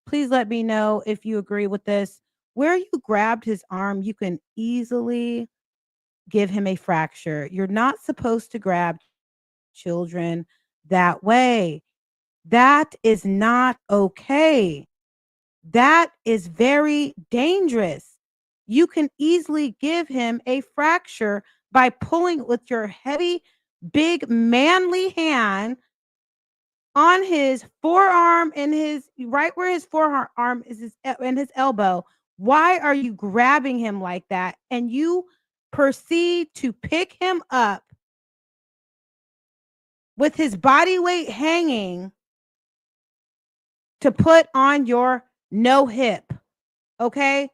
please let me know if you agree with this. Where you grabbed his arm, you can easily give him a fracture. You're not supposed to grab children that way. That is not okay. That is very dangerous. You can easily give him a fracture by pulling with your heavy, big, manly hand on his forearm and his right where his forearm is and his elbow. Why are you grabbing him like that? And you proceed to pick him up with his body weight hanging to put on your no hip. Okay?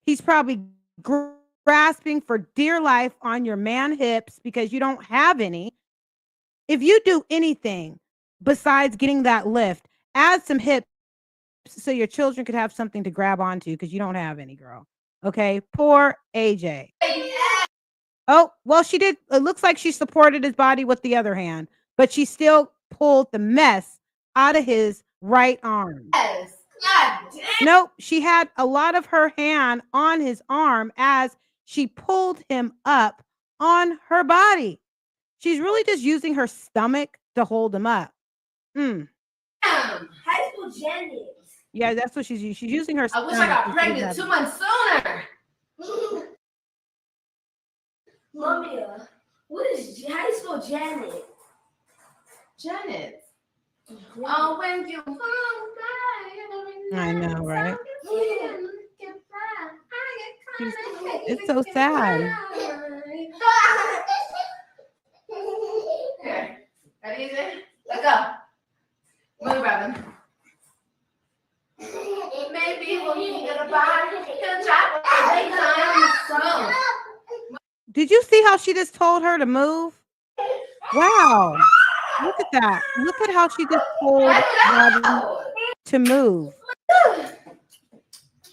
He's probably grasping for dear life on your man hips because you don't have any. If you do anything besides getting that lift, add some hips so your children could have something to grab onto because you don't have any, girl. Okay? Poor AJ. Oh, well, she did. It looks like she supported his body with the other hand, but she still pulled the mess out of his right arm. Yes. God damn. Nope, she had a lot of her hand on his arm as she pulled him up on her body. She's really just using her stomach to hold him up. Damn. High school Janet. Yeah, that's what she's using. She's using her I stomach. wish I got to hold pregnant him. 2 months sooner. Mommy, what is how you spell Janet? Janet. Oh, when you fall I know, right? It's It's so sad. Here. Ready, AJ? Let's go. Move, Robin. Maybe we'll meet at a bar. He'll drive us to daytime. Move. Did you see how she just told her to move? Wow. Look at that. Look at how she just told Robin to move.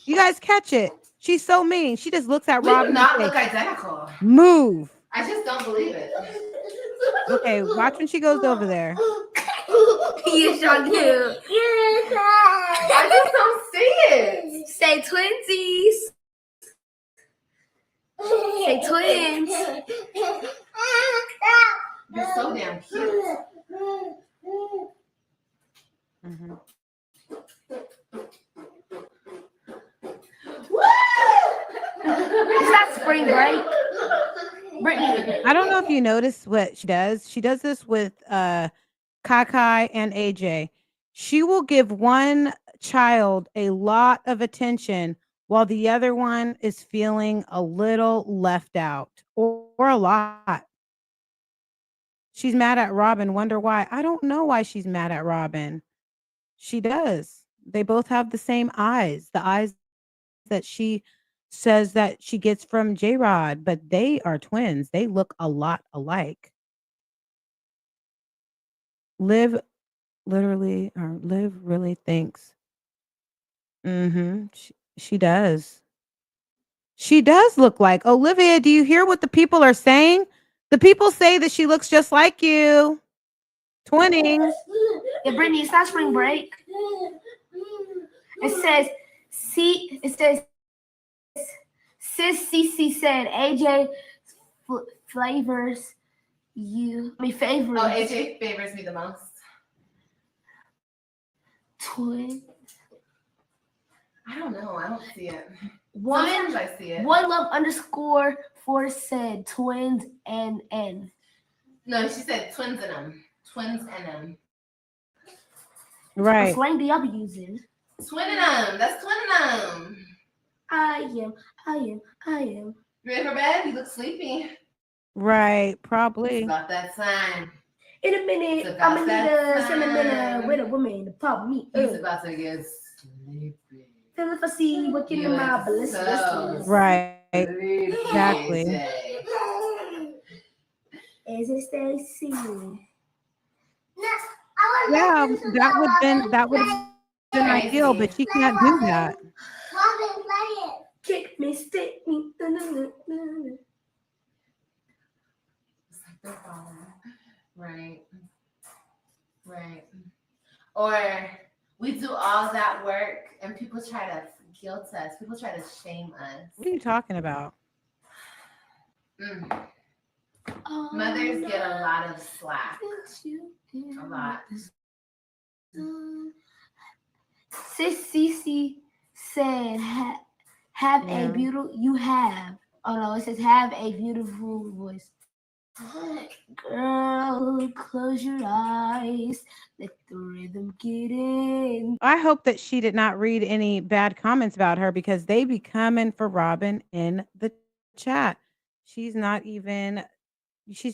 You guys catch it. She's so mean. She just looks at We do Robin not and look says, identical. move. I just don't believe it. Okay, watch when she goes over there. You sure do. I just don't see it. Say twinsies. Say twins. You're so damn cute. Mhm. Is that spring break? Brittany. I don't know if you noticed what she does. She does this with Kakai and AJ. She will give one child a lot of attention while the other one is feeling a little left out or a lot. She's mad at Robin. Wonder why? I don't know why she's mad at Robin. She does. They both have the same eyes, the eyes that she says that she gets from J-Rod, but they are twins. They look a lot alike. Liv really thinks. She does. She does look like Olivia. Do you hear what the people are saying? The people say that she looks just like you. Twinning. Yeah, Brittany, it's not spring break. It says, Sis CC said AJ favors you. I mean, favors Oh, AJ favors me the most. twin. I don't know. I don't see it. One Sometimes I see it. love_4 said twins and N. No, she said twins in them. Twins in them. What Right. slang do y'all be using? Twin in them. That's twin in them. I am. You ready for bed? You look sleepy. Right. It's Probably. about that time. In a minute, It's I'm about gonna need that a cinnamon time. with a woman to pop me He's up. about to get sleepy. Feel if I see you looking in You my are ballistic. so Right. Sleepy, Exactly. AJ. Is it Stacy? Yeah, that would have been ideal, but she can't do that. Kick me, stick me. It's like they're falling. Right. Right. Or we do all that work and people try to guilt us. People try to shame us. What are you talking about? Mm. Mothers get a lot of slack. A lot. Sis Cece said, "Have Yeah. a beautiful." You have. Oh no, it says have a beautiful voice. Girl, close your eyes. Let the rhythm get in. I hope that she did not read any bad comments about her because they be coming for Robin in the chat. She's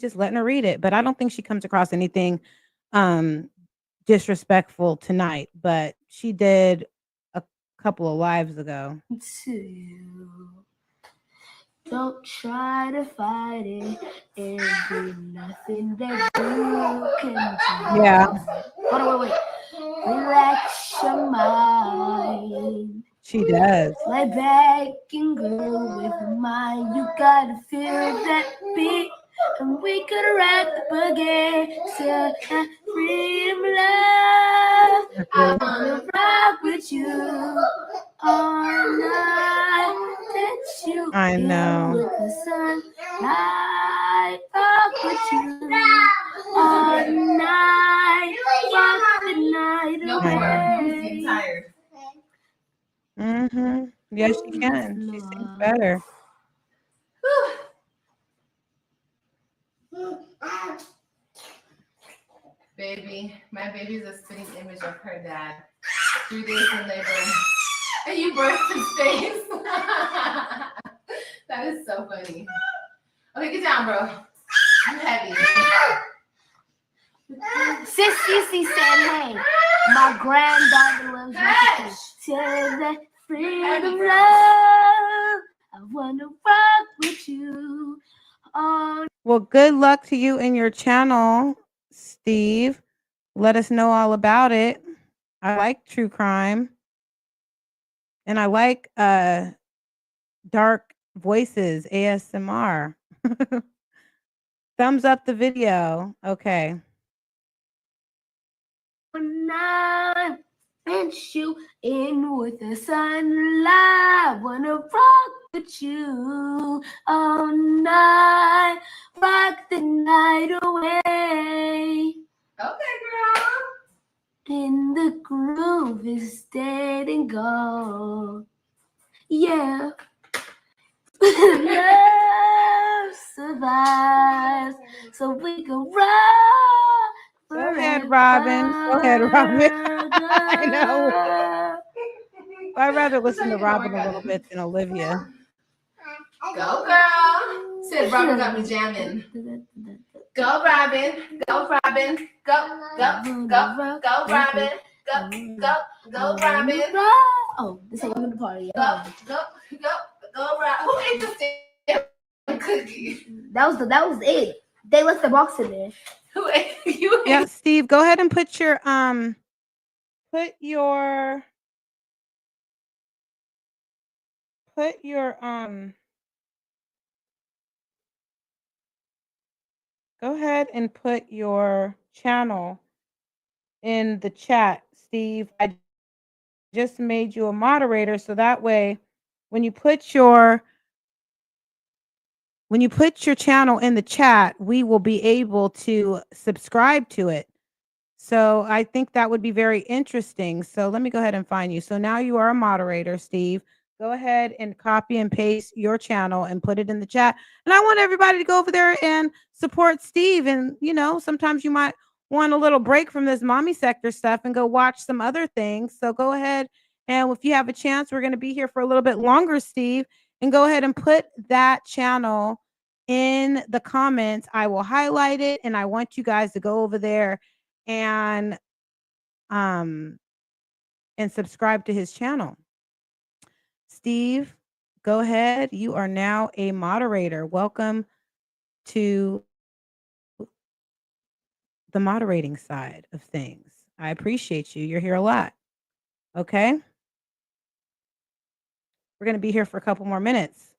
just letting her read it, but I don't think she comes across anything disrespectful tonight, but she did a couple of lives ago. Don't try to fight it. There's nothing that you can do. Yeah, Hold on, wait. Relax your mind. she does. Lay back and go with mine. You gotta feel that beat. And we could rock the boogie to that freedom love. I wanna rock with you all night. Let you I know. in with the sunlight. Rock with you all night. Rock the night No I more. know. I'm getting tired. Mm-hmm. Yes, she can. She sings better. Baby, my baby's a spitting image of her dad. 3 days in labor. And you birthed his face. That is so funny. Okay, get down, bro. I'm heavy. Sis Cece said, hey, my granddaughter loves Hush. you. Tell that freedom love. I wanna rock with you. Oh, Well, good luck to you and your channel, Steve. Let us know all about it. I like true crime. And I like dark voices, ASMR. Thumbs up the video. Okay. night and shoot in with the sunlight. Wanna rock with you all night. Rock the night away. Okay, girl. And the groove is dead and gone. Yeah. Love survives, so we can rock. Go ahead, Robin. Go ahead, Robin. I know. I'd rather listen to Robin a little bit than Olivia. Go, girl. Said Robin got me jamming. Go, Robin. Go, Robin. Go, go, go, go, Robin. Go, go, go, Robin. Oh, this ain't even the party. Go, go, go, go, Robin. Who ate the damn cookie? That was it. They left the box in there. Who ate you? Yeah, Steve, go ahead and put your go ahead and put your channel in the chat, Steve. I just made you a moderator, so that way when you put your channel in the chat, we will be able to subscribe to it. So I think that would be very interesting. So let me go ahead and find you. So now you are a moderator, Steve. Go ahead and copy and paste your channel and put it in the chat. And I want everybody to go over there and support Steve. And, you know, sometimes you might want a little break from this mommy sector stuff and go watch some other things. So go ahead. And if you have a chance, we're going to be here for a little bit longer, Steve. And go ahead and put that channel in the comments. I will highlight it. And I want you guys to go over there and subscribe to his channel. Steve, go ahead. You are now a moderator. Welcome to the moderating side of things. I appreciate you. You're here a lot. Okay. We're going to be here for a couple more minutes.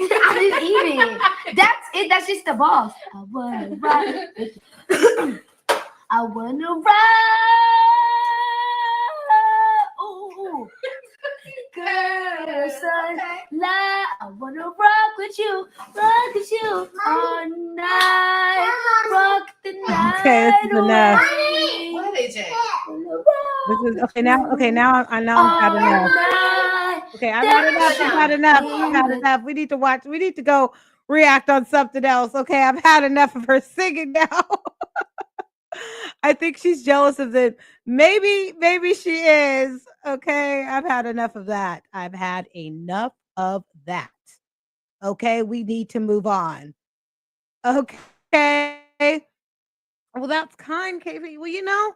I didn't eat it. That's it. That's just the boss. I wanna rock. I wanna rock. Ooh, girl, sunlight. I wanna rock with you all night. Rock the night. Okay, this is enough. away. What are they, Jay? This is okay now. Okay, now I know I've had enough. Okay, I've had enough. I've had enough. I've had enough. We need to watch. We need to go react on something else. Okay, I've had enough of her singing now. I think she's jealous of it. Maybe she is. Okay, I've had enough of that. I've had enough of that. Okay, we need to move on. Okay. Well, that's kind, KP. Well,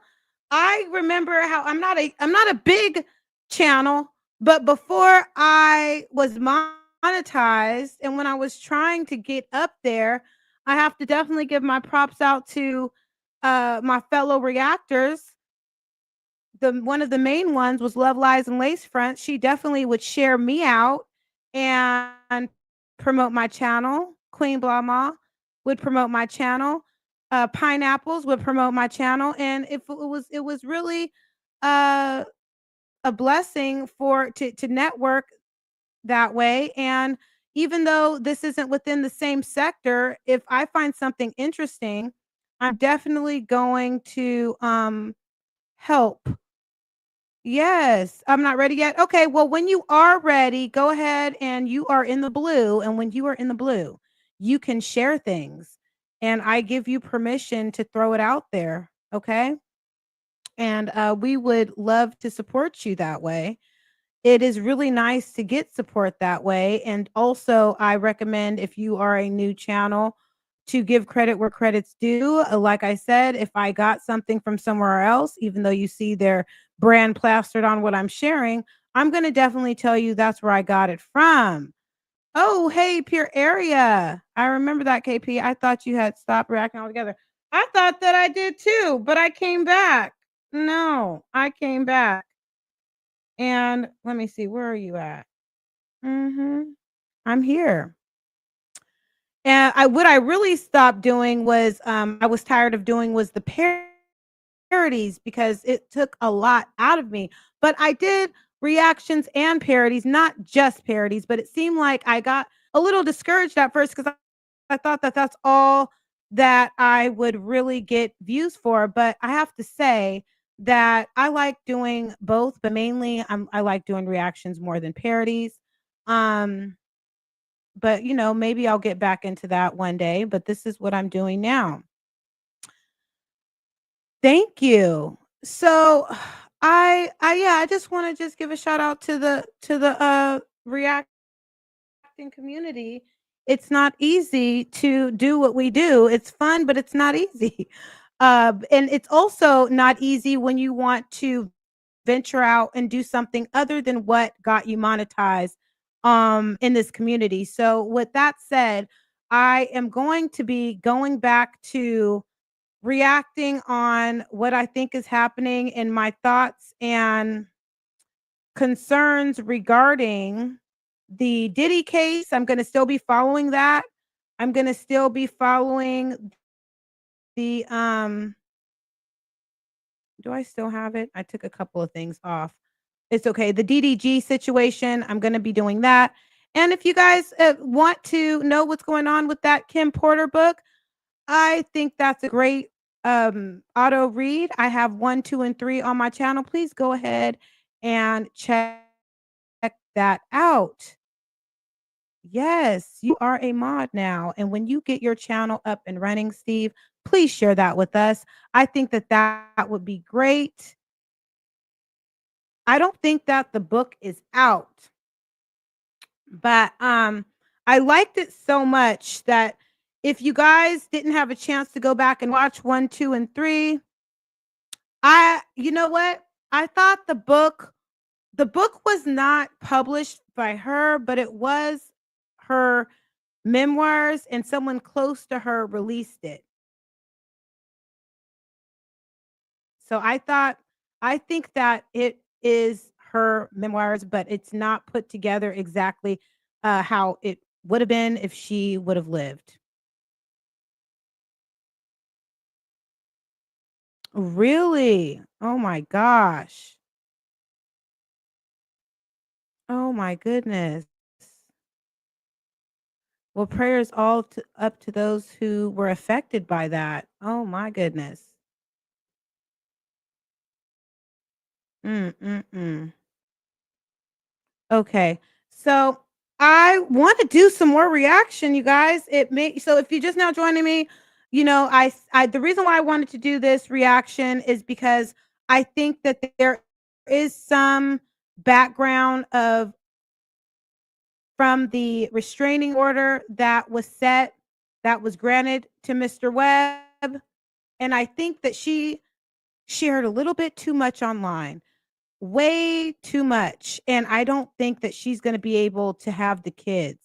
I remember how I'm not a big channel, but before I was monetized and when I was trying to get up there, I have to definitely give my props out to my fellow reactors. The one of the main ones was Love Lies and Lace Front. She definitely would share me out and promote my channel. Queen Blama would promote my channel. Pineapples would promote my channel, and if it was really uh, a blessing to network that way. And even though this isn't within the same sector, if I find something interesting, I'm definitely going to help. Yes, I'm not ready yet. Okay, well, when you are ready, go ahead and you are in the blue. And when you are in the blue, you can share things. And I give you permission to throw it out there. Okay. And we would love to support you that way. It is really nice to get support that way. And also, I recommend if you are a new channel to give credit where credit's due. Like I said, if I got something from somewhere else, even though you see their brand plastered on what I'm sharing, I'm going to definitely tell you that's where I got it from. Oh, hey, Pure Area. I remember that, KP. I thought you had stopped reacting altogether. I thought that I did too, but I came back. No, I came back. And let me see, where are you at? I'm here. And what I really stopped doing was I was tired of doing was the parodies because it took a lot out of me. But I did reactions and parodies, not just parodies, but it seemed like I got a little discouraged at first because I thought that that's all that I would really get views for. But I have to say that I like doing both, but mainly I like doing reactions more than parodies. Um, but maybe I'll get back into that one day. But this is what I'm doing now. Thank you. So I just want to just give a shout out to the reacting community. It's not easy to do what we do. It's fun, but it's not easy. And it's also not easy when you want to venture out and do something other than what got you monetized in this community. So with that said, I am going to be going back to reacting on what I think is happening in my thoughts and concerns regarding the Diddy case. I'm going to still be following that. I'm going to still be following the do I still have it? I took a couple of things off. It's okay. The DDG situation, I'm going to be doing that. And if you guys want to know what's going on with that Kim Porter book, I think that's a great auto read. I have 1, 2, and 3 on my channel. Please go ahead and check that out. Yes, you are a mod now. And when you get your channel up and running, Steve, please share that with us. I think that that would be great. I don't think that the book is out, but I liked it so much that if you guys didn't have a chance to go back and watch 1, 2, and 3, you know what? I thought the book was not published by her, but it was her memoirs and someone close to her released it. So I think that it is her memoirs, but it's not put together exactly how it would have been if she would have lived. Really? Oh my gosh. Oh my goodness. Well, prayers up to those who were affected by that. Oh my goodness. Mm-mm-mm. Okay. So I want to do some more reaction, you guys. So if you're just now joining me, the reason why I wanted to do this reaction is because I think that there is some background of from the restraining order that was granted to Mr. Webb. And I think that she shared a little bit too much online, way too much. And I don't think that she's going to be able to have the kids.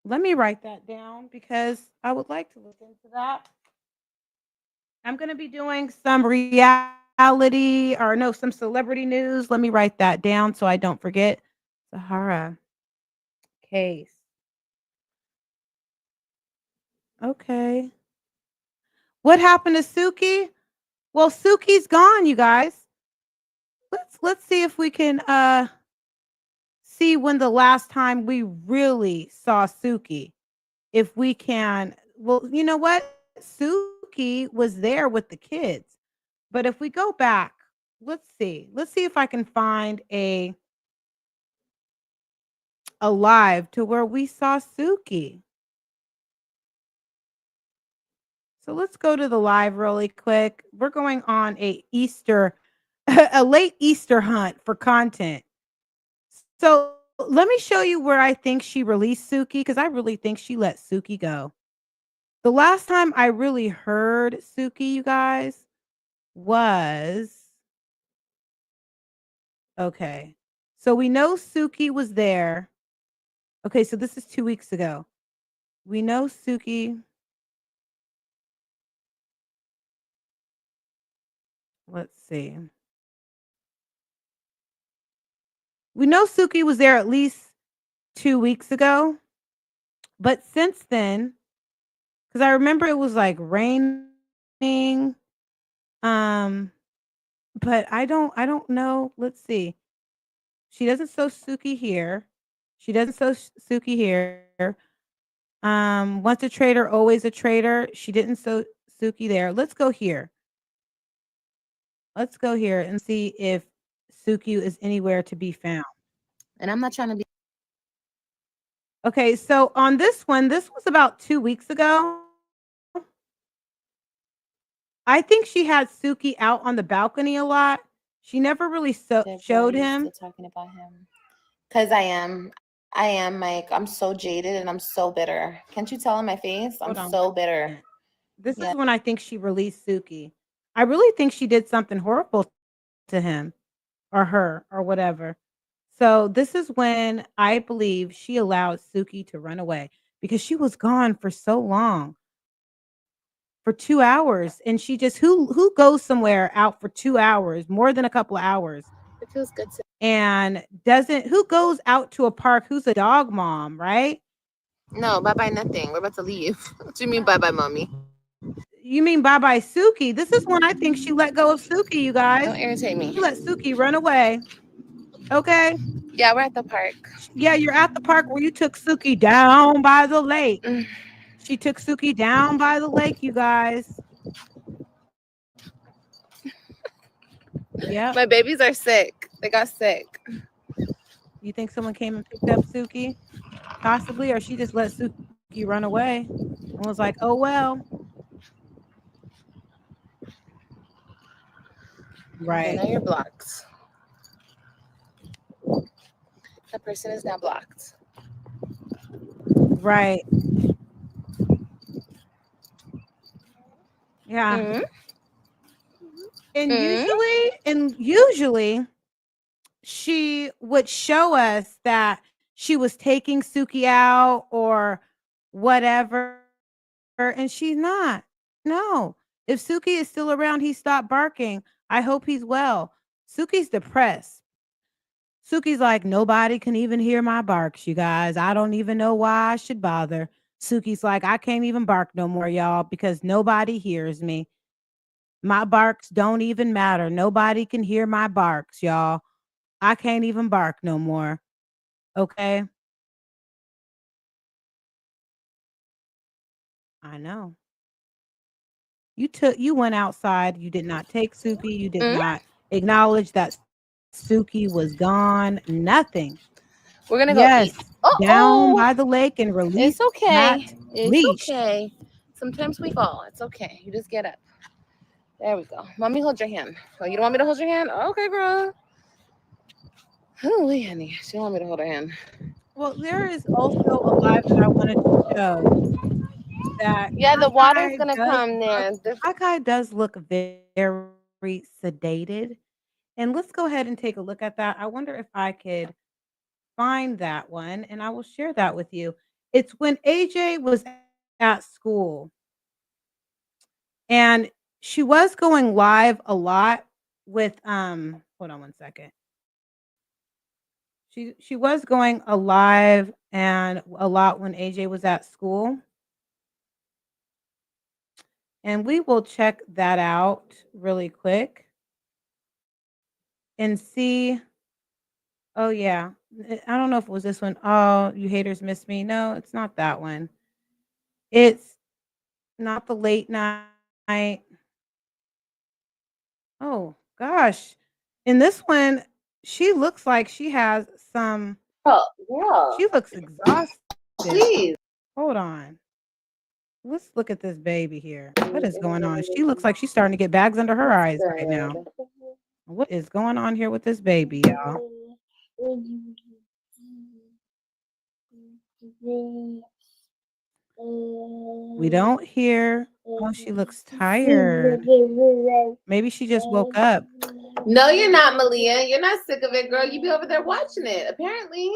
Let me write that down because I would like to look into that. I'm going to be doing some reality or no, some celebrity news. Let me write that down so I don't forget. Zahara case. Okay. What happened to Suki? Well, Suki's gone, you guys. Let's see if we can see when the last time we really saw Suki. If we can, well, you know what? Suki was there with the kids. But if we go back, let's see. Let's see if I can find a live to where we saw Suki. So let's go to the live really quick. We're going on a late Easter hunt for content. So let me show you where I think she released Suki because I really think she let Suki go. The last time I really heard Suki, you guys, was okay. So we know Suki was there. Okay, so this is 2 weeks ago. We know Suki. Let's see. We know Suki was there at least 2 weeks ago. But since then, because I remember it was like raining. But I don't know. Let's see. She doesn't show Suki here. She doesn't show Suki here. Once a traitor, always a traitor. She didn't show Suki there. Let's go here. Let's go here and see if Suki is anywhere to be found. And I'm not trying to be. Okay, so on this one, this was about 2 weeks ago. I think she had Suki out on the balcony a lot. She never really showed him. Talking about him. Because I am, Mike. I'm so jaded and I'm so bitter. Can't you tell on my face? I'm so bitter. This is when I think she released Suki. I really think she did something horrible to him or her or whatever. So this is when I believe she allowed Suki to run away because she was gone for so long. For 2 hours. And she just who goes somewhere out for 2 hours, more than a couple of hours. It feels good to. And who goes out to a park who's a dog mom, right? No, bye-bye nothing. We're about to leave. What do you mean bye-bye, mommy? You mean bye-bye Suki? This is when I think she let go of Suki, you guys. Don't irritate me. She let Suki run away. Okay? Yeah, we're at the park. Yeah, you're at the park where you took Suki down by the lake. She took Suki down by the lake, you guys. Yeah. My babies are sick. They got sick. You think someone came and picked up Suki? Possibly, or she just let Suki run away and was like, oh, well. Right. Now you're blocked. That person is now blocked. Right. Yeah. Mm-hmm. And usually she would show us that she was taking Suki out or whatever. And she's not. No. If Suki is still around, he stopped barking. I hope he's well. Suki's depressed. Suki's like, nobody can even hear my barks, you guys. I don't even know why I should bother. Suki's like, I can't even bark no more, y'all, because nobody hears me. My barks don't even matter. Nobody can hear my barks, y'all. I can't even bark no more. Okay? I know. You went outside. You did not take Suki. You did not acknowledge that Suki was gone. Nothing. We're gonna go eat. Down by the lake and release. It's okay. It's leash. okay. Sometimes we fall. It's okay. You just get up. There we go. Mommy, hold your hand. Oh, you don't want me to hold your hand? Okay, girl. Holy honey. She don't want me to hold her hand. Well, there is also a live that I wanted to show that Yeah, the water's Hawkeye gonna does come there. look Hawkeye does look very sedated. And let's go ahead and take a look at that. I wonder if I could find that one, and I will share that with you. It's when AJ was at school, and she was going live a lot with hold on one second. She was going alive and a lot when AJ was at school. And we will check that out really quick and see. Oh yeah. I don't know if it was this one. Oh, you haters miss me. No, it's not that one. It's not the late night. Oh gosh. In this one, she looks like she has some Yeah, she looks exhausted. please. Hold on. Let's look at this baby here. What is going on? She looks like she's starting to get bags under her eyes right now. What is going on here with this baby, y'all? We don't hear. Oh, she looks tired. Maybe she just woke up. No, you're not, Malia. You're not sick of it, girl. You be over there watching it. Apparently,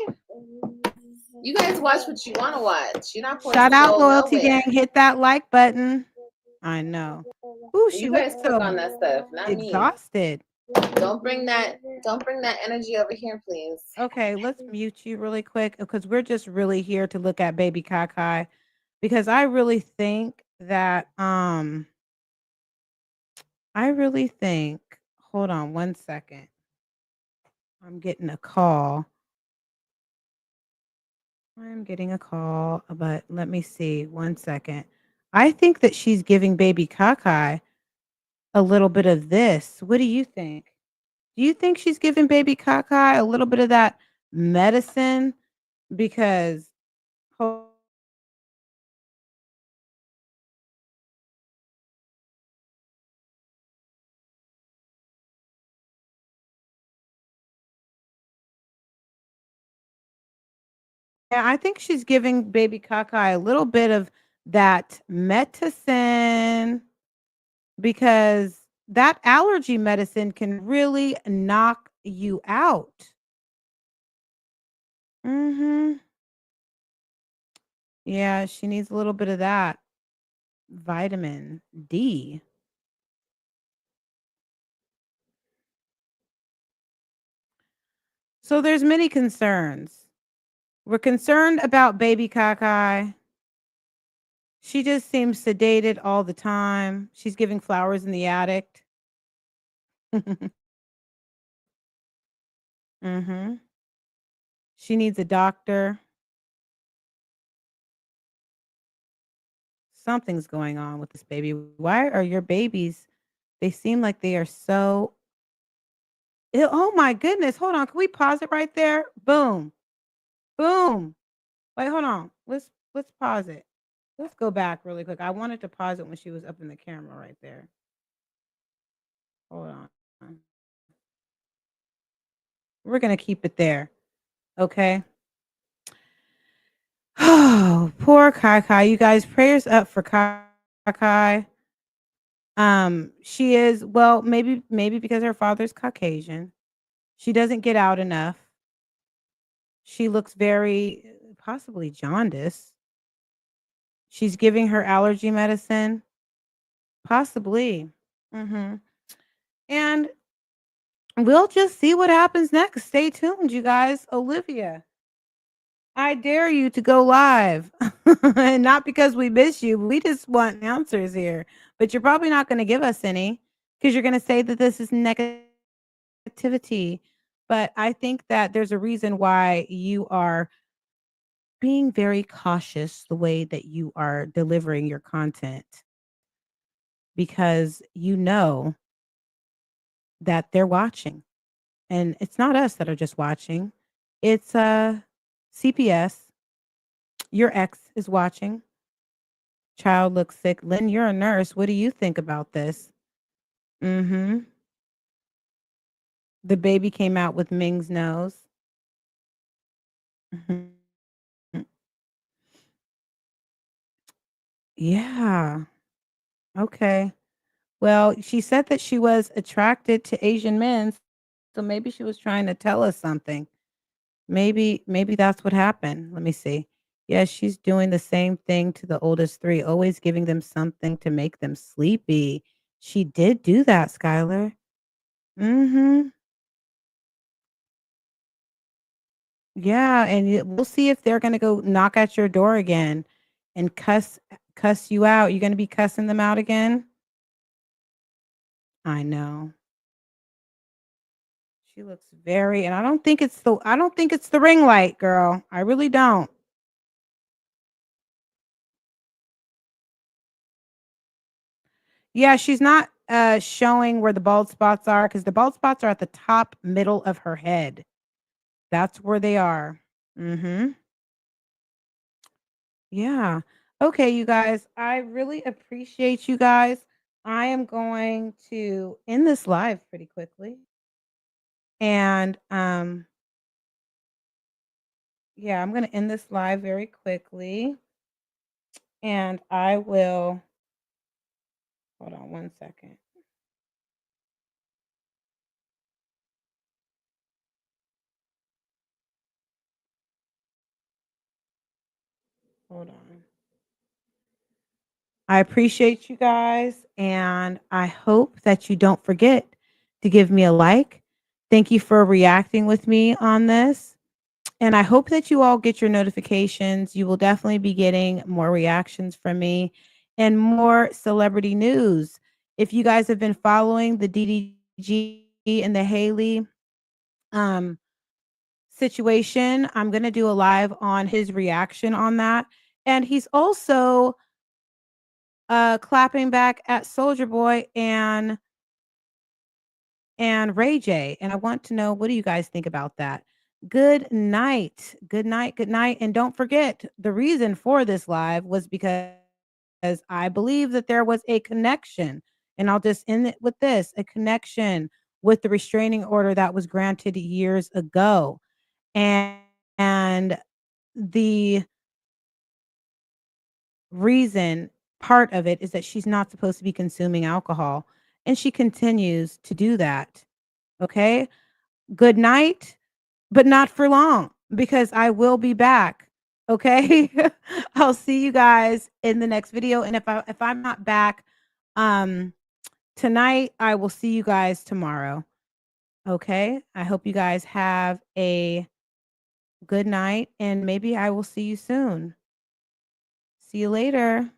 you guys watch what you want to watch. You're not forced Shout to out go Loyalty nowhere. Gang. Hit that like button. I know. Ooh, she You guys looks click so on that stuff, not me. exhausted. Don't bring that energy over here, please. Okay, let's mute you really quick because we're just really here to look at baby Kakai because I really think that hold on one second. I'm getting a call. I'm getting a call, but let me see 1 second. I think that she's giving baby Kakai a little bit of this. What do you think? Do you think she's giving baby Kakai a little bit of that medicine? Because ho- yeah, I think she's giving baby Kakai a little bit of that medicine because that allergy medicine can really knock you out. Mhm. Yeah, she needs a little bit of that vitamin D. So there's many concerns. We're concerned about baby Kakai. She just seems sedated all the time. She's giving flowers in the attic. Mhm. She needs a doctor. Something's going on with this baby. Why are your babies they seem like they are so oh my goodness. Hold on. Can we pause it right there? Boom. Boom. Wait, hold on. Let's pause it. Let's go back really quick. I wanted to pause it when she was up in the camera right there. Hold on. We're gonna keep it there. Okay. Oh, poor Kai Kai. You guys, prayers up for Kai Kai. She is well, maybe because her father's Caucasian. She doesn't get out enough. She looks very possibly jaundiced. She's giving her allergy medicine. Possibly. Mhm. And we'll just see what happens next. Stay tuned, you guys. Olivia, I dare you to go live. And not because we miss you. We just want answers here. But you're probably not going to give us any because you're going to say that this is negativity. But I think that there's a reason why you are being very cautious the way that you are delivering your content because you know that they're watching. And it's not us that are just watching. It's CPS. Your ex is watching. Child looks sick. Lynn, you're a nurse. What do you think about this? Mhm. The baby came out with Ming's nose. Mhm. Yeah. Okay. Well, she said that she was attracted to Asian men, so maybe she was trying to tell us something. Maybe that's what happened. Let me see. Yeah, she's doing the same thing to the oldest 3, always giving them something to make them sleepy. She did do that, Skylar. Mhm. Yeah, and we'll see if they're gonna go knock at your door again and cuss you out. You gonna be cussing them out again? I know. She looks very and I don't think it's the ring light, girl. I really don't. Yeah, she's not showing where the bald spots are because the bald spots are at the top middle of her head. That's where they are. Mhm. Yeah. Okay, you guys. I really appreciate you guys. I am going to end this live pretty quickly. And yeah, I'm going to end this live very quickly and I will hold on one second. Hold on. I appreciate you guys, and I hope that you don't forget to give me a like. Thank you for reacting with me on this. And I hope that you all get your notifications. You will definitely be getting more reactions from me and more celebrity news. If you guys have been following the DDG and the Haley um, situation, I'm going to do a live on his reaction on that. And he's also clapping back at Soldier Boy and Ray J. And I want to know, what do you guys think about that? Good night. Good night. Good night. And don't forget, the reason for this live was because I believe that there was a connection. And I'll just end it with this, a connection with the restraining order that was granted years ago. And the reason part of it is that she's not supposed to be consuming alcohol, and she continues to do that. Okay? Good night, but not for long because I will be back. Okay? I'll see you guys in the next video, and if I'm not back um tonight, I will see you guys tomorrow. Okay? I hope you guys have a good night, and maybe I will see you soon. See you later.